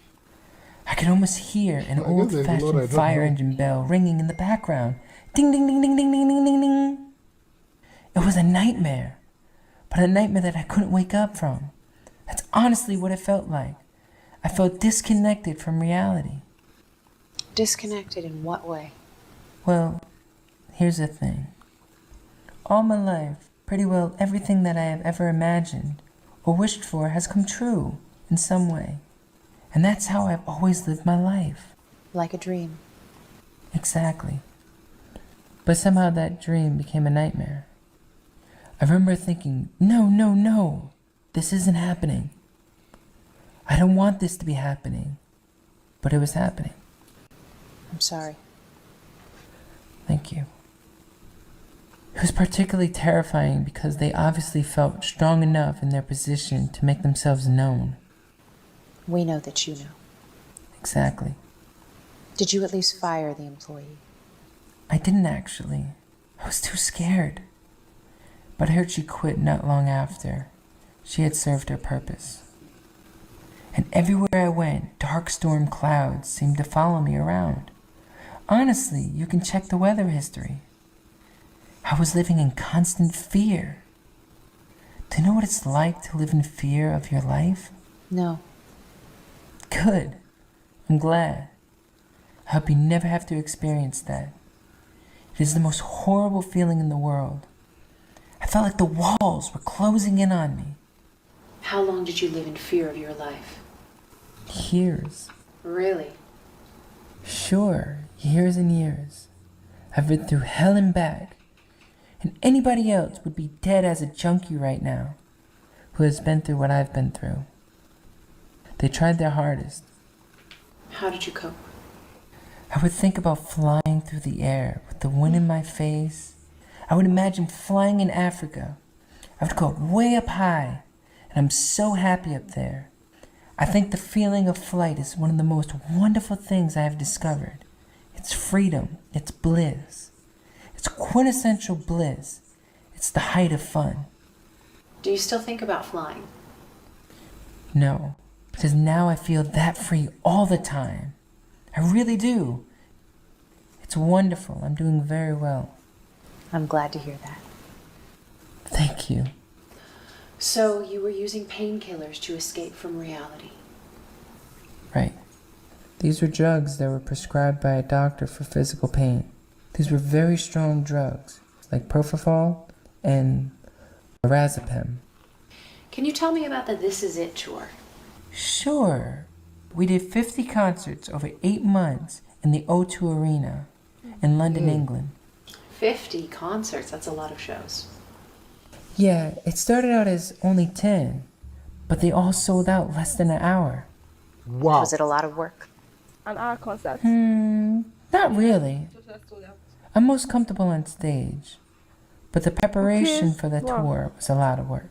I could almost hear an
I guess there's a lot I
old-fashioned
don't
fire
know.
engine bell ringing in the background. Ding, ding, ding, ding, ding, ding, ding, ding, ding. It was a nightmare, but a nightmare that I couldn't wake up from. That's honestly what it felt like. I felt disconnected from reality.
Disconnected in what way?
Well, here's the thing. All my life, pretty well everything that I have ever imagined or wished for has come true in some way. And that's how I've always lived my life.
Like a dream.
Exactly. But somehow that dream became a nightmare. I remember thinking, no, this isn't happening. I don't want this to be happening. But it was happening.
I'm sorry.
Thank you. It was particularly terrifying because they obviously felt strong enough in their position to make themselves known.
We know that you know.
Exactly.
Did you at least fire the employee?
I didn't actually. I was too scared. But I heard she quit not long after. She had served her purpose. And everywhere I went, dark storm clouds seemed to follow me around. Honestly, you can check the weather history. I was living in constant fear. Do you know what it's like to live in fear of your life?
No.
Good. I'm glad. I hope you never have to experience that. It is the most horrible feeling in the world. I felt like the walls were closing in on me.
How long did you live in fear of your life?
Years.
Really?
Sure, years and years. I've been through hell and back. And anybody else would be dead as a junkie right now who has been through what I've been through. They tried their hardest.
How did you cope?
I would think about flying through the air with the wind in my face. I would imagine flying in Africa. I would go way up high, and I'm so happy up there. I think the feeling of flight is one of the most wonderful things I have discovered. It's freedom. It's bliss. It's quintessential bliss. It's the height of fun.
Do you still think about flying?
No, because now I feel that free all the time. I really do. It's wonderful. I'm doing very well.
I'm glad to hear that.
Thank you.
So you were using painkillers to escape from reality.
Right. These were drugs that were prescribed by a doctor for physical pain. These were very strong drugs, like propofol and lorazepam.
Can you tell me about the This Is It tour?
Sure. We did 50 concerts over 8 months in the O2 Arena in London, England.
50 concerts, that's a lot of shows.
Yeah, it started out as only 10, but they all sold out less than an hour.
Wow.
Was it a lot of work?
an hour concert?
Not really. I'm most comfortable on stage, but the preparation
Okay,
for the
wow.
tour was a lot of work.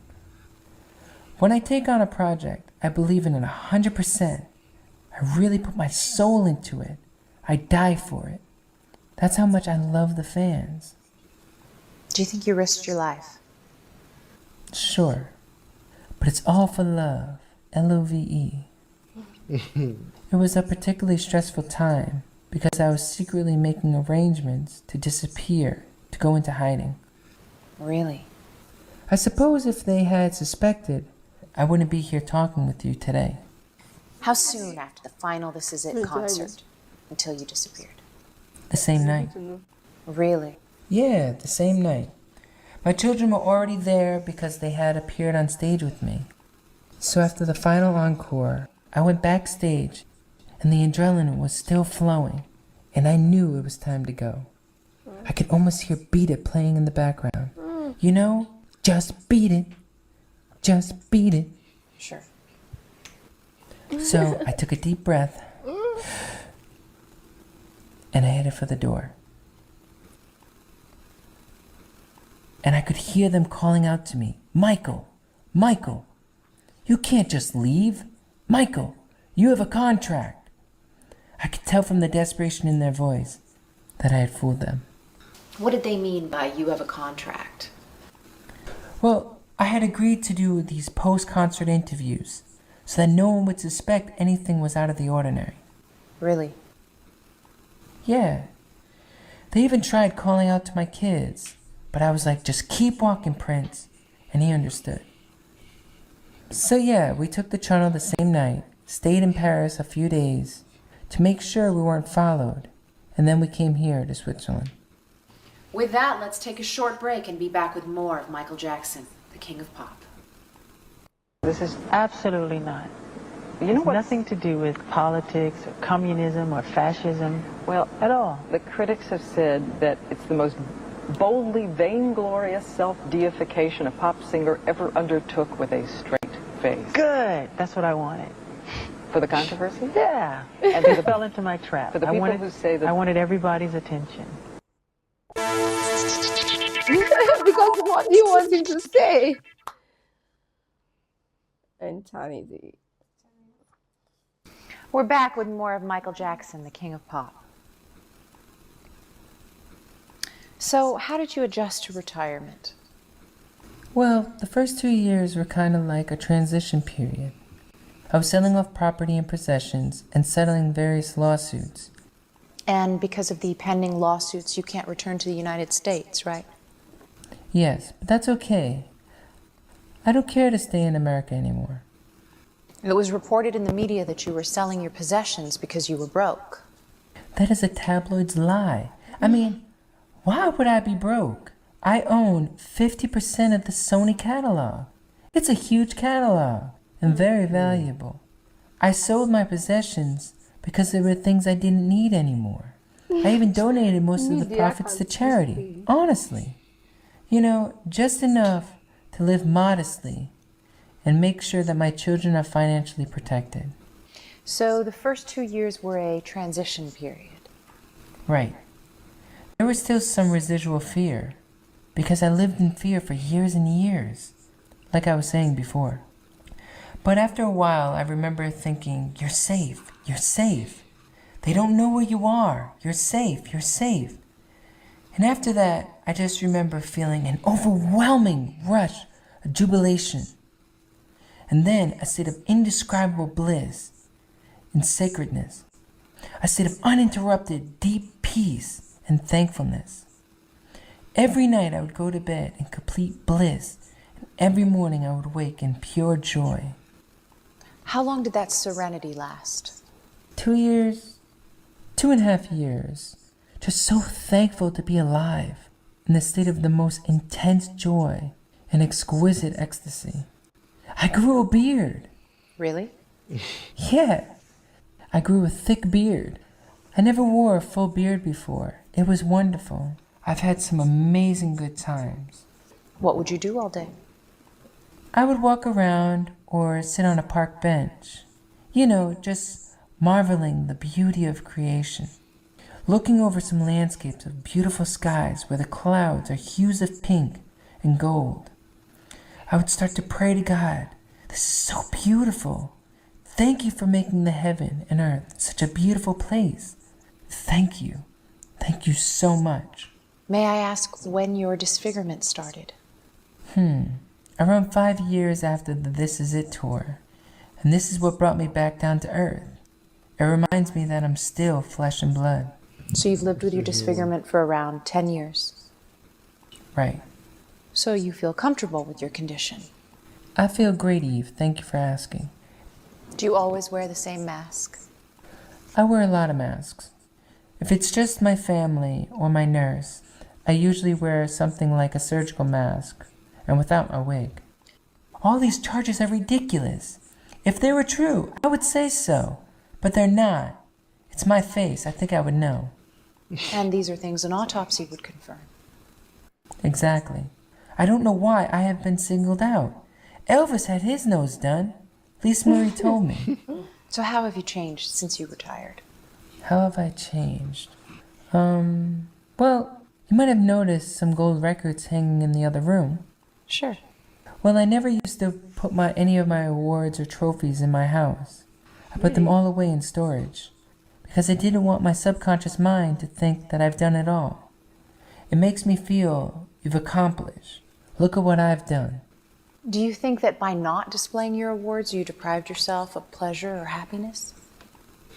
When I take on a project, I believe in it 100%. I really put my soul into it. I die for it. That's how much I love the fans.
Do you think you risked your life?
Sure, but it's all for love. Love. It was a particularly stressful time because I was secretly making arrangements to disappear, to go into hiding.
Really?
I suppose if they had suspected, I wouldn't be here talking with you today.
How soon after the final This Is It
Wait,
concert until you disappeared?
The same night.
Really?
Yeah, the same night. My children were already there because they had appeared on stage with me. So after the final encore, I went backstage and the adrenaline was still flowing and I knew it was time to go. I could almost hear Beat It playing in the background. You know, just beat it. Just beat it.
Sure.
So I took a deep breath and I headed for the door. And I could hear them calling out to me, Michael, Michael, you can't just leave. Michael, you have a contract. I could tell from the desperation in their voice that I had fooled them.
What did they mean by you have a contract?
Well, I had agreed to do these post-concert interviews so that no one would suspect anything was out of the ordinary.
Really?
Yeah. They even tried calling out to my kids, but I was like, just keep walking, Prince, and he understood. So yeah, we took the tunnel the same night, stayed in Paris a few days to make sure we weren't followed, and then we came here to Switzerland.
With that, let's take a short break and be back with more of Michael Jackson, the King of Pop.
This is absolutely not. You know, nothing to do with politics or communism or fascism. Well, at all.
The critics have said that it's the most boldly vainglorious self-deification a pop singer ever undertook with a straight face.
Good. That's what I wanted.
For the controversy?
Yeah. And they fell into my trap.
For the people who say that
I wanted everybody's attention.
Because what do you want him to say? Eternity.
We're back with more of Michael Jackson, the King of Pop. So, how did you adjust to retirement?
Well, the first 2 years were kind of like a transition period. I was selling off property and possessions and settling various lawsuits.
And because of the pending lawsuits, you can't return to the United States, right?
Yes, but that's okay. I don't care to stay in America anymore.
It was reported in the media that you were selling your possessions because you were broke.
That is a tabloid's lie. I mean, why would I be broke? I own 50% of the Sony catalog. It's a huge catalog and very valuable. I sold my possessions because they were things I didn't need anymore. I even donated most of the profits to charity, honestly. You know, just enough to live modestly and make sure that my children are financially protected.
So the first 2 years were a transition period.
Right. There was still some residual fear, because I lived in fear for years and years, like I was saying before. But after a while, I remember thinking, you're safe, you're safe. They don't know where you are. You're safe, you're safe. And after that, I just remember feeling an overwhelming rush of jubilation. And then a state of indescribable bliss and sacredness. A state of uninterrupted, deep peace and thankfulness. Every night I would go to bed in complete bliss, and every morning I would wake in pure joy.
How long did that serenity last?
2 years, 2.5 years. Just so thankful to be alive, in the state of the most intense joy and exquisite ecstasy. I grew a beard.
Really?
Yeah, I grew a thick beard. I never wore a full beard before. It was wonderful. I've had some amazing good times.
What would you do all day?
I would walk around or sit on a park bench. You know, just marveling the beauty of creation, looking over some landscapes of beautiful skies where the clouds are hues of pink and gold. I would start to pray to God, this is so beautiful. Thank you for making the heaven and earth such a beautiful place. Thank you. Thank you so much.
May I ask when your disfigurement started?
Around 5 years after the This Is It tour. And this is what brought me back down to earth. It reminds me that I'm still flesh and blood.
So you've lived with your disfigurement for around 10 years.
Right.
So you feel comfortable with your condition.
I feel great, Eve. Thank you for asking.
Do you always wear the same mask?
I wear a lot of masks. If it's just my family or my nurse, I usually wear something like a surgical mask and without my wig. All these charges are ridiculous. If they were true, I would say so, but they're not. It's my face. I think I would know.
And these are things an autopsy would confirm.
Exactly. I don't know why I have been singled out. Elvis had his nose done. Lisa Marie told me.
So how have you changed since you retired?
How have I changed? Well, you might have noticed some gold records hanging in the other room.
Sure.
Well, I never used to put any of my awards or trophies in my house. I put them all away in storage because I didn't want my subconscious mind to think that I've done it all. It makes me feel you've accomplished. Look at what I've done.
Do you think that by not displaying your awards, you deprived yourself of pleasure or happiness?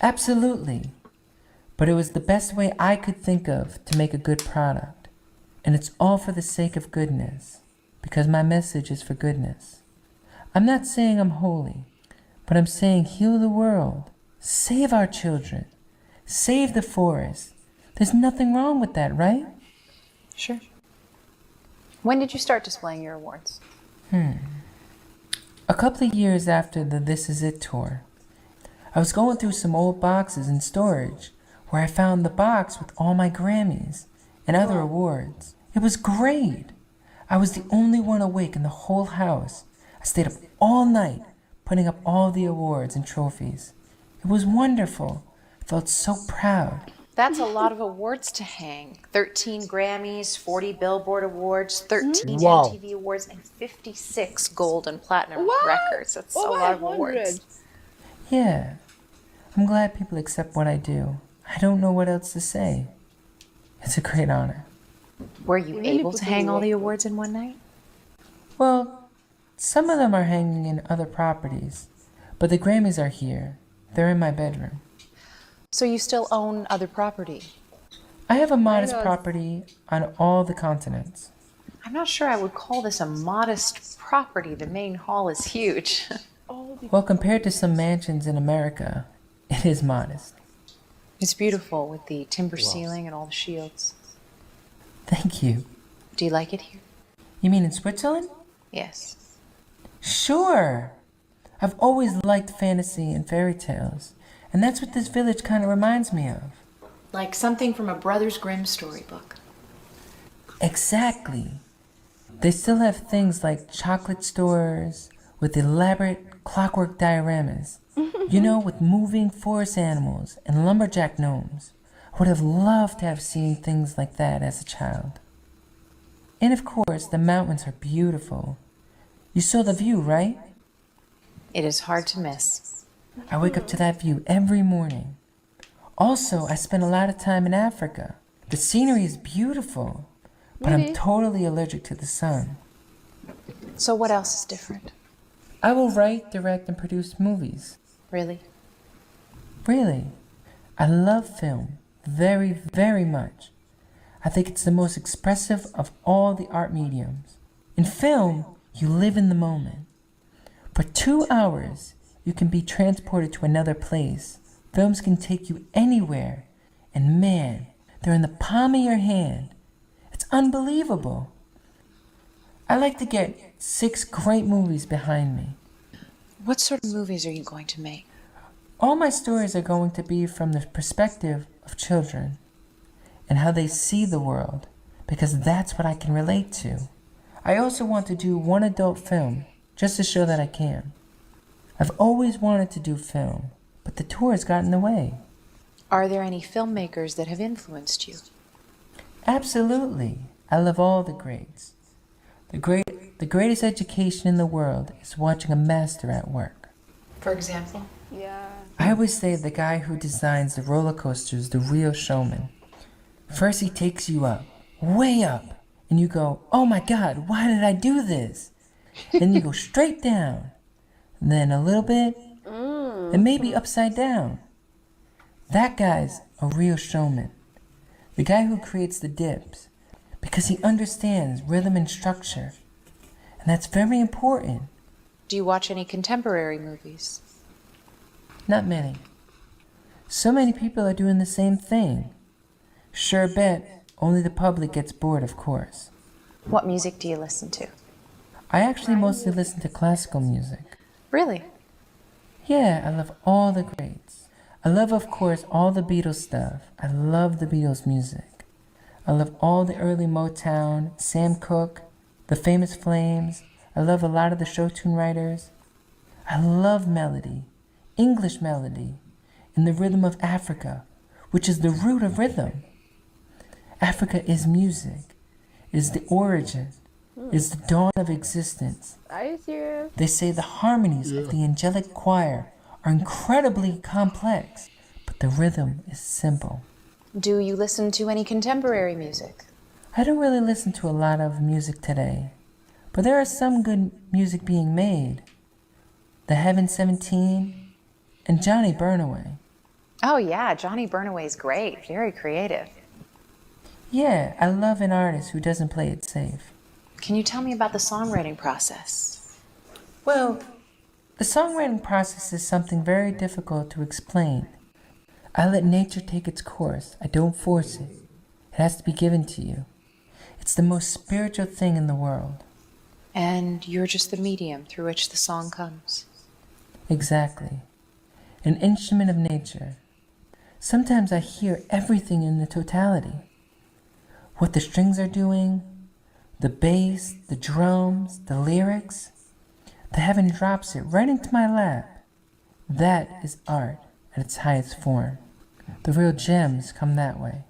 Absolutely. But it was the best way I could think of to make a good product. And it's all for the sake of goodness, because my message is for goodness. I'm not saying I'm holy, but I'm saying heal the world, save our children, save the forest. There's nothing wrong with that, right?
Sure. When did you start displaying your awards?
A couple of years after the This Is It tour, I was going through some old boxes in storage where I found the box with all my Grammys and other awards. It was great. I was the only one awake in the whole house. I stayed up all night putting up all the awards and trophies. It was wonderful. I felt so proud.
That's a lot of awards to hang. 13 Grammys, 40 Billboard Awards, 13
Wow.
MTV Awards, and 56 gold and platinum
What?
records. That's a lot of awards.
Yeah, I'm glad people accept what I do. I don't know what else to say. It's a great honor.
Were you
really
able
put
to
in
hang all
work.
the awards in one night?
Well, some of them are hanging in other properties, but the Grammys are here. They're in my bedroom.
So you still own other property?
I have a modest
know.
property on all the continents.
I'm not sure I would call this a modest property. The main hall is huge.
Well, compared to some mansions in America, it is modest.
It's beautiful with the timber ceiling and all the shields.
Thank you.
Do you like it here?
You mean in Switzerland?
Yes.
Sure. I've always liked fantasy and fairy tales, and that's what this village kind of reminds me of.
Like something from a Brothers Grimm storybook.
Exactly. They still have things like chocolate stores with elaborate clockwork dioramas, you know, with moving forest animals and lumberjack gnomes. I would have loved to have seen things like that as a child. And of course, the mountains are beautiful. You saw the view, right?
It is hard to miss.
I wake up to that view every morning. Also, I spend a lot of time in Africa. The scenery is beautiful, but I'm totally allergic to the sun.
So what else is different?
I will write, direct, and produce movies.
Really?
Really. I love film very, very much. I think it's the most expressive of all the art mediums. In film, you live in the moment. For 2 hours, you can be transported to another place. Films can take you anywhere. And man, they're in the palm of your hand. It's unbelievable. I like to get 6 great movies behind me.
What sort of movies are you going to make?
All my stories are going to be from the perspective of children and how they see the world, because that's what I can relate to. I also want to do one adult film, just to show that I can. I've always wanted to do film, but the tours got in the way.
Are there any filmmakers that have influenced you?
Absolutely. I love all the greats. The greatest education in the world is watching a master at work.
For example?
Yeah.
I always say the guy who designs the roller coaster is the real showman. First he takes you up, way up, and you go, oh my God, why did I do this? Then you go straight down, and then a little bit, and maybe upside down. That guy's a real showman. The guy who creates the dips, because he understands rhythm and structure. And that's very important.
Do you watch any contemporary movies?
Not many. So many people are doing the same thing. Sure bet, only the public gets bored, of course.
What music do you listen to?
I actually mostly listen to classical music.
Really?
Yeah, I love all the greats. I love, of course, all the Beatles stuff. I love the Beatles music. I love all the early Motown, Sam Cooke, the Famous Flames. I love a lot of the show tune writers. I love melody, English melody, and the rhythm of Africa, which is the root of rhythm. Africa is music, is the origin, is the dawn of existence.
Are you serious?
They say the harmonies of the angelic choir are incredibly complex, but the rhythm is simple.
Do you listen to any contemporary music?
I don't really listen to a lot of music today, but there is some good music being made. The Heaven 17 and Johnny Burnaway.
Oh yeah, Johnny Burnaway's great, very creative.
Yeah, I love an artist who doesn't play it safe.
Can you tell me about the songwriting process?
Well, the songwriting process is something very difficult to explain. I let nature take its course. I don't force it. It has to be given to you. It's the most spiritual thing in the world.
And you're just the medium through which the song comes.
Exactly. An instrument of nature. Sometimes I hear everything in the totality. What the strings are doing, the bass, the drums, the lyrics. The heaven drops it right into my lap. That is art at its highest form. The real gems come that way.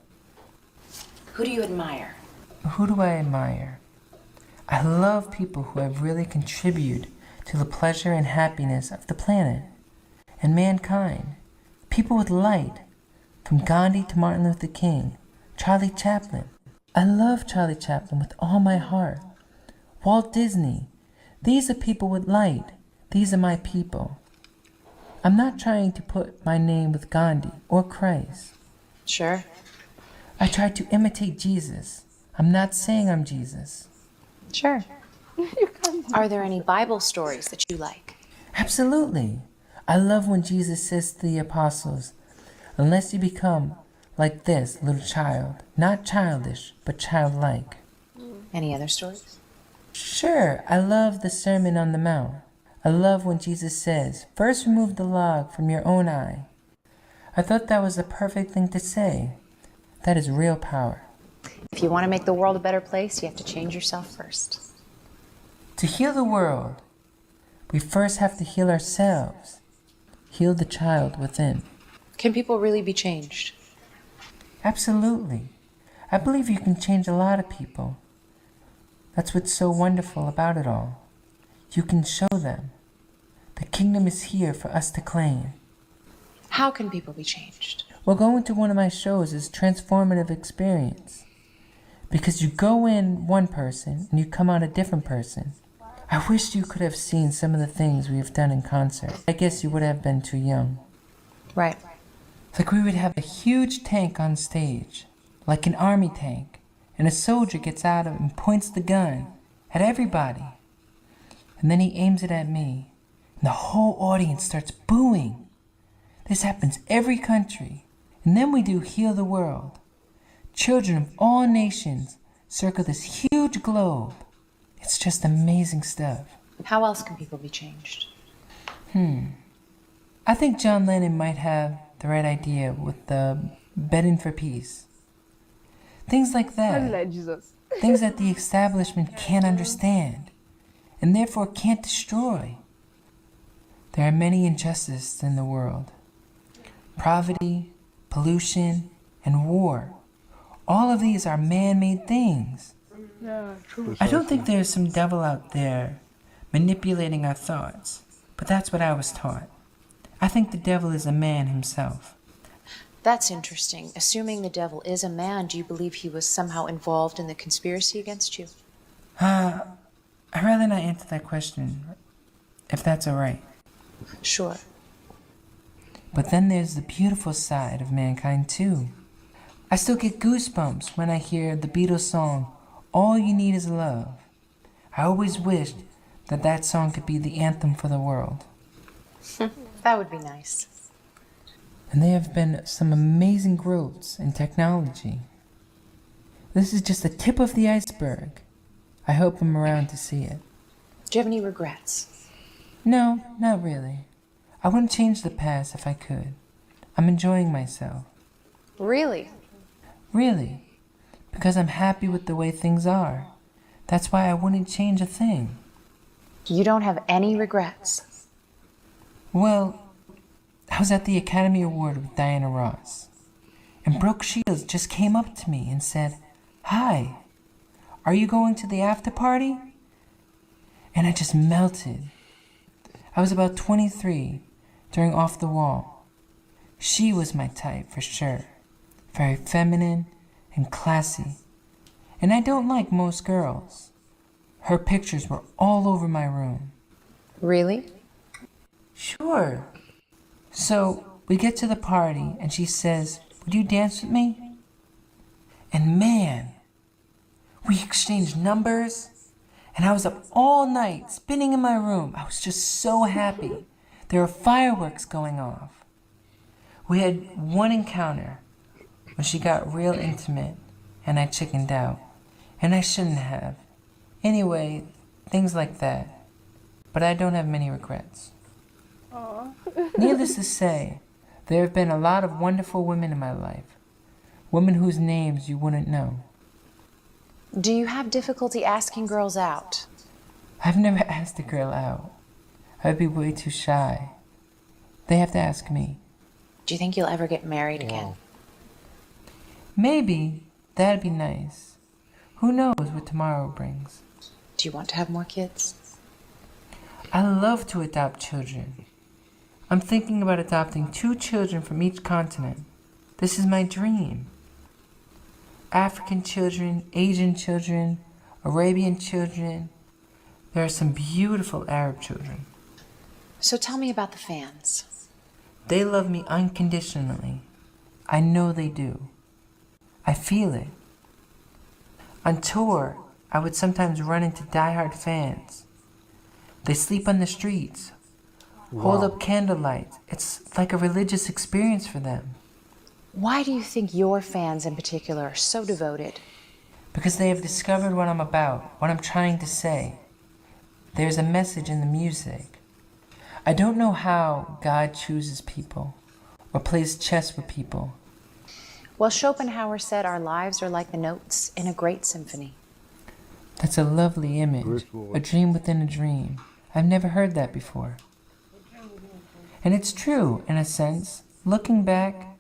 Who do you admire?
Who do I admire? I love people who have really contributed to the pleasure and happiness of the planet and mankind. People with light, from Gandhi to Martin Luther King, Charlie Chaplin. I love Charlie Chaplin with all my heart. Walt Disney. These are people with light. These are my people. I'm not trying to put my name with Gandhi or Christ.
Sure.
I try to imitate Jesus. I'm not saying I'm Jesus.
Sure. Are there any Bible stories that you like?
Absolutely. I love when Jesus says to the apostles, unless you become like this little child, not childish, but childlike.
Any other stories?
Sure, I love the Sermon on the Mount. I love when Jesus says, first remove the log from your own eye. I thought that was the perfect thing to say. That is real power.
If you want to make the world a better place, you have to change yourself first.
To heal the world, we first have to heal ourselves. Heal the child within.
Can people really be changed?
Absolutely. I believe you can change a lot of people. That's what's so wonderful about it all. You can show them. The kingdom is here for us to claim.
How can people be changed?
Well, going to one of my shows is a transformative experience. Because you go in one person and you come out a different person. I wish you could have seen some of the things we have done in concert. I guess you would have been too young.
Right.
Like we would have a huge tank on stage, like an army tank, and a soldier gets out and points the gun at everybody. And then he aims it at me, and the whole audience starts booing. This happens every country. And then we do Heal the World. Children of all nations circle this huge globe. It's just amazing stuff.
How else can people be changed?
I think John Lennon might have the right idea with the bedding for peace. Things like that.
Like Jesus.
Things that the establishment can't understand and therefore can't destroy. There are many injustices in the world. poverty, pollution, and war. All of these are man-made things.
Yeah, true.
I don't think there's some devil out there manipulating our thoughts, but that's what I was taught. I think the devil is a man himself.
That's interesting. Assuming the devil is a man, do you believe he was somehow involved in the conspiracy against you?
I'd rather not answer that question, if that's all right.
Sure.
But then there's the beautiful side of mankind, too. I still get goosebumps when I hear the Beatles song, All You Need Is Love. I always wished that that song could be the anthem for the world.
That would be nice.
And there have been some amazing growths in technology. This is just the tip of the iceberg. I hope I'm around to see it.
Do you have any regrets?
No, not really. I wouldn't change the past if I could. I'm enjoying myself.
Really?
Really. Because I'm happy with the way things are. That's why I wouldn't change a thing.
You don't have any regrets?
Well, I was at the Academy Award with Diana Ross, and Brooke Shields just came up to me and said, "Hi, are you going to the after party?" And I just melted. I was about 23 during Off the Wall. She was my type for sure. Very feminine and classy. And I don't like most girls. Her pictures were all over my room.
Really?
Sure. So we get to the party and she says, "Would you dance with me?" And man, we exchanged numbers and I was up all night spinning in my room. I was just so happy. There were fireworks going off. We had one encounter when she got real intimate and I chickened out. And I shouldn't have. Anyway, things like that. But I don't have many regrets. Needless to say, there have been a lot of wonderful women in my life. Women whose names you wouldn't know.
Do you have difficulty asking girls out?
I've never asked a girl out. I'd be way too shy. They have to ask me.
Do you think you'll ever get married again?
Maybe. That'd be nice. Who knows what tomorrow brings?
Do you want to have more kids?
I love to adopt children. I'm thinking about adopting 2 children from each continent. This is my dream. African children, Asian children, Arabian children. There are some beautiful Arab children.
So tell me about the fans.
They love me unconditionally. I know they do. I feel it. On tour, I would sometimes run into diehard fans. They sleep on the streets, hold up candlelight. It's like a religious experience for them.
Why do you think your fans in particular are so devoted?
Because they have discovered what I'm about, what I'm trying to say. There's a message in the music. I don't know how God chooses people or plays chess with people.
Well, Schopenhauer said our lives are like the notes in a great symphony.
That's a lovely image, a dream within a dream. I've never heard that before. And it's true, in a sense. Looking back,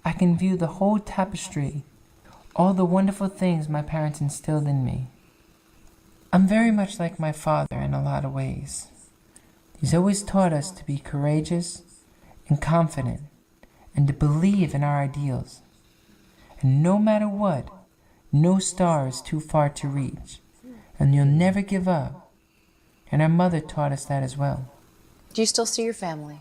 I can view the whole tapestry, all the wonderful things my parents instilled in me. I'm very much like my father in a lot of ways. He's always taught us to be courageous and confident and to believe in our ideals. And no matter what, no star is too far to reach, and you'll never give up. And our mother taught us that as well.
Do you still see your family?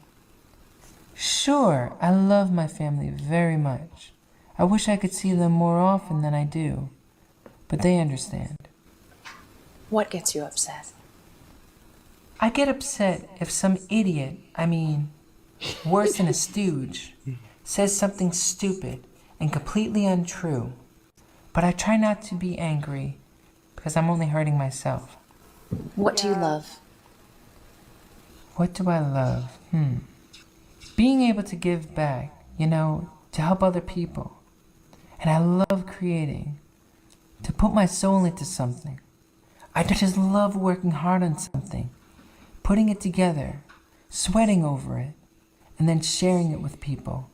Sure, I love my family very much. I wish I could see them more often than I do, but they understand.
What gets you upset?
I get upset if some idiot, worse than a stooge, says something stupid and completely untrue. But I try not to be angry because I'm only hurting myself.
What do you love?
What do I love? Being able to give back, to help other people. And I love creating, to put my soul into something. I just love working hard on something, putting it together, sweating over it, and then sharing it with people.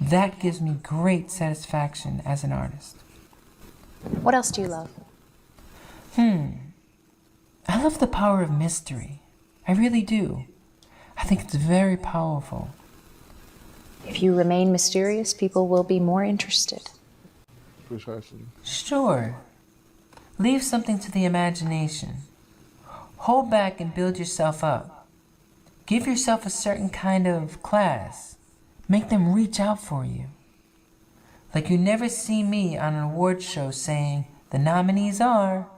That gives me great satisfaction as an artist.
What else do you love?
I love the power of mystery. I really do. I think it's very powerful.
If you remain mysterious, people will be more interested.
Precisely.
Sure. Leave something to the imagination. Hold back and build yourself up. Give yourself a certain kind of class. Make them reach out for you. Like you never see me on an award show saying, the nominees are.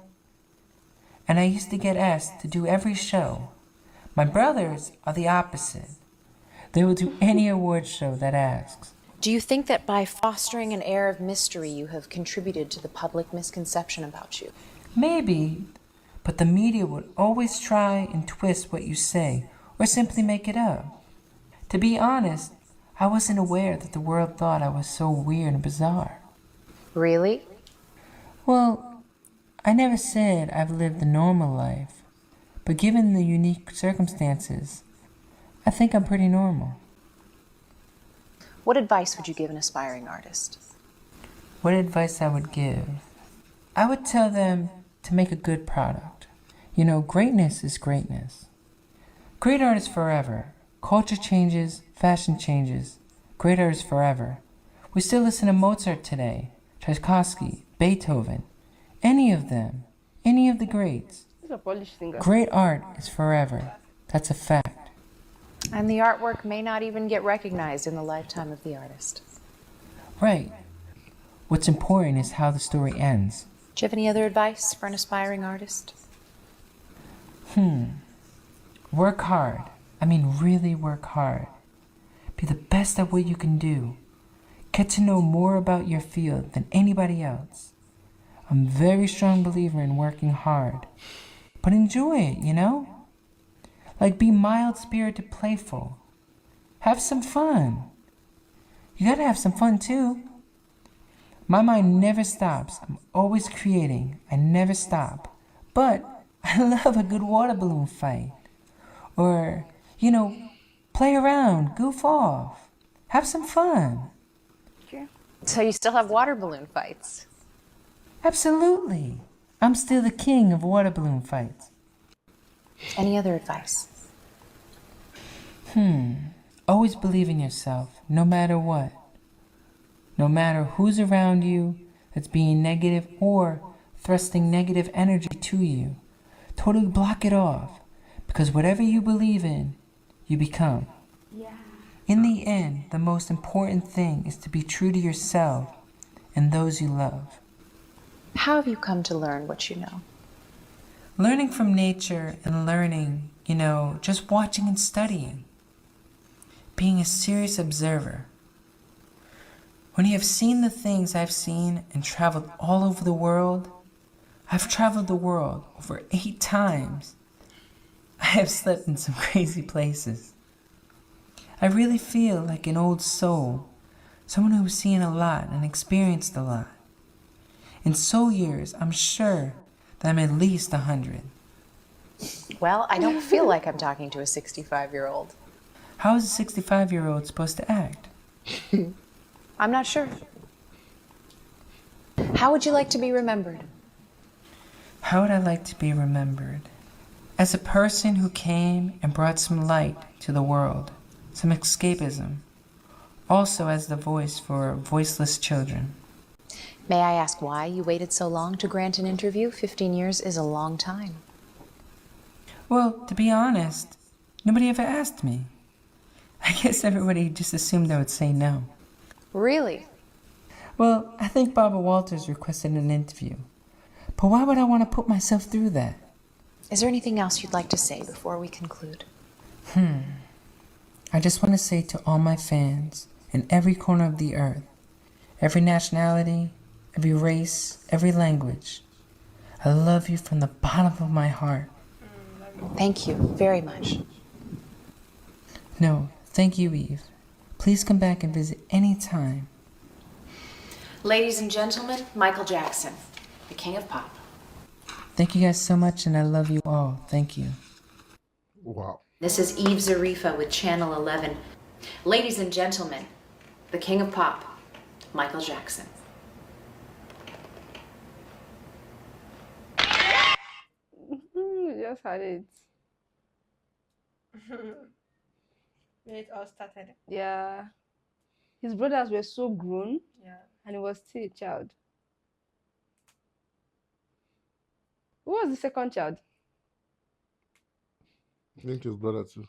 And I used to get asked to do every show. My brothers are the opposite. They will do any award show that asks.
Do you think that by fostering an air of mystery, you have contributed to the public misconception about you?
Maybe, but the media would always try and twist what you say or simply make it up. To be honest, I wasn't aware that the world thought I was so weird and bizarre.
Really?
Well, I never said I've lived a normal life, but given the unique circumstances, I think I'm pretty normal.
What advice would you give an aspiring artist?
What advice I would give? I would tell them to make a good product. You know, greatness is greatness. Great art is forever. Culture changes, fashion changes. Great art is forever. We still listen to Mozart today, Tchaikovsky, Beethoven, any of them, any of the greats.
He's a Polish singer.
Great art is forever. That's a fact.
And the artwork may not even get recognized in the lifetime of the artist.
Right. What's important is how the story ends.
Do you have any other advice for an aspiring artist?
Work hard. I mean, really work hard. Be the best at what you can do. Get to know more about your field than anybody else. I'm a very strong believer in working hard. But enjoy it, you know? Like be mild-spirited, playful. Have some fun. You gotta have some fun too. My mind never stops. I'm always creating. I never stop. But I love a good water balloon fight. Or, you know, play around, goof off. Have some fun.
So you still have water balloon fights?
Absolutely. I'm still the king of water balloon fights.
Any other advice?
Always believe in yourself, no matter what. No matter who's around you that's being negative or thrusting negative energy to you. Totally block it off. Because whatever you believe in, you become. In the end, the most important thing is to be true to yourself and those you love.
How have you come to learn what you know?
Learning from nature and learning, you know, just watching and studying. Being a serious observer. When you have seen the things I've seen and traveled all over the world, I've traveled the world over 8 times. I have slept in some crazy places. I really feel like an old soul, someone who's seen a lot and experienced a lot. In soul years, I'm sure that I'm at least 100.
Well, I don't feel like I'm talking to a 65-year-old.
How is a 65-year-old supposed to act?
I'm not sure. How would you like to be remembered?
How would I like to be remembered? As a person who came and brought some light to the world, some escapism. Also as the voice for voiceless children.
May I ask why you waited so long to grant an interview? 15 years is a long time.
Well, to be honest, nobody ever asked me. I guess everybody just assumed I would say no.
Really?
Well, I think Barbara Walters requested an interview. But why would I want to put myself through that?
Is there anything else you'd like to say before we conclude?
I just want to say to all my fans in every corner of the earth, every nationality, every race, every language, I love you from the bottom of my heart.
Thank you very much.
No, thank you, Eve. Please come back and visit any time.
Ladies and gentlemen, Michael Jackson, the king of pop.
Thank you guys so much, and I love you all. Thank you.
Wow.
This is Eve Zarifa with Channel 11. Ladies and gentlemen, the king of pop, Michael Jackson.
We just had it.
When it all started.
Yeah. His brothers were so grown,
Yeah.
and he was still a child. Who was the second child?
I think his brother too.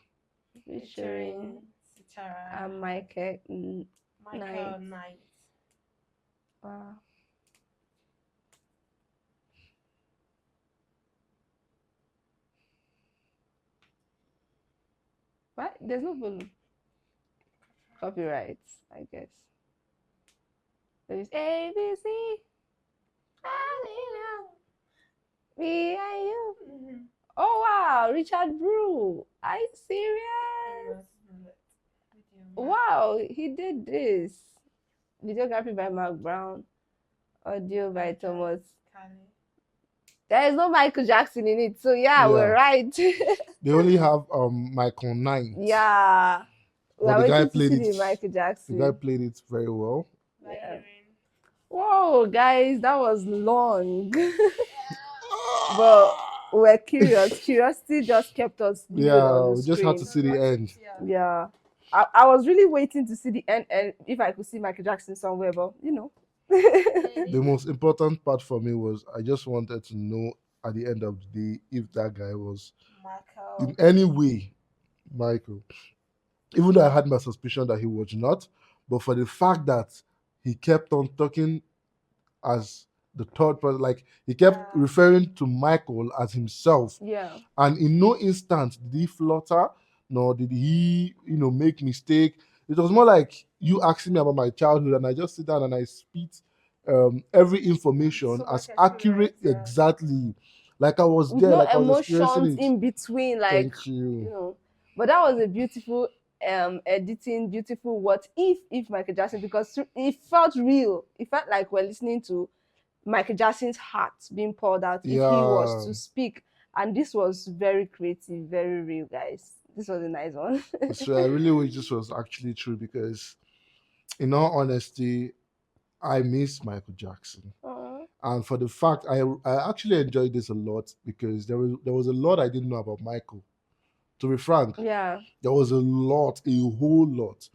Featuring
Sitara.
Michael
Michael
Knight.
Knight.
Wow. What? There's no volume. Copyrights, I guess. There's ABC. Me and you. Oh wow, Richard Brew. Are you serious? Wow, he did this. Videography by Mark Brown. Audio by Thomas. There is no Michael Jackson in it, so yeah. We're right.
They only have Michael Knight.
Yeah. We
But
are
the guy
waiting to
played
see
it.
the Michael Jackson.
The guy played it very well.
Yeah. Whoa, guys, that was long. But we're curious. Curiosity just kept us glued on the
We just had to see
screen.
the end.
Yeah. I was really waiting to see the end and if I could see Michael Jackson somewhere, but you know.
The most important part for me was I just wanted to know at the end of the day if that guy was in any way Michael. Even though I had my suspicion that he was not, but for the fact that he kept on talking as the third person, like he kept referring to Michael as himself.
Yeah.
And in no instant did he flutter, nor did he, make mistake. It was more like you asking me about my childhood, and I just sit down and I spit every information
So
as
much
accurate,
accurate, yeah.
exactly, like I was
With
there,
no
like I was experiencing
emotions
it.
in between, like
Thank you.
you know. But that was a beautiful editing, beautiful what if Michael Jackson, because it felt real. It felt like we're listening to Michael Jackson's heart being poured out if he was to speak. And this was very creative, very real, guys. This was a nice one.
So I really wish this was actually true because, in all honesty, I miss Michael Jackson. And for the fact I actually enjoyed this a lot because there was a lot I didn't know about Michael. To be frank,
Yeah.
there was a whole lot.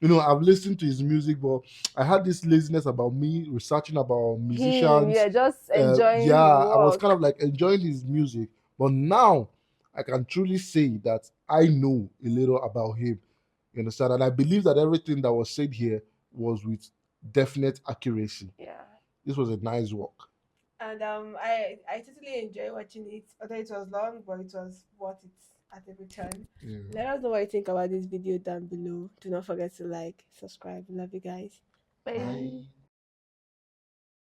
I've listened to his music, but I had this laziness about me researching about musicians.
Yeah, just enjoying
I was
work.
kind of like enjoying his music. But now I can truly say that I know a little about him. You understand? And I believe that everything that was said here was with definite accuracy.
Yeah.
This was a nice work.
And I totally enjoy watching it. Although it was long, but it was worth it at every turn.
Yeah.
Let us know what you think about this video down below. Do not forget to like, subscribe. Love you guys.
Bye.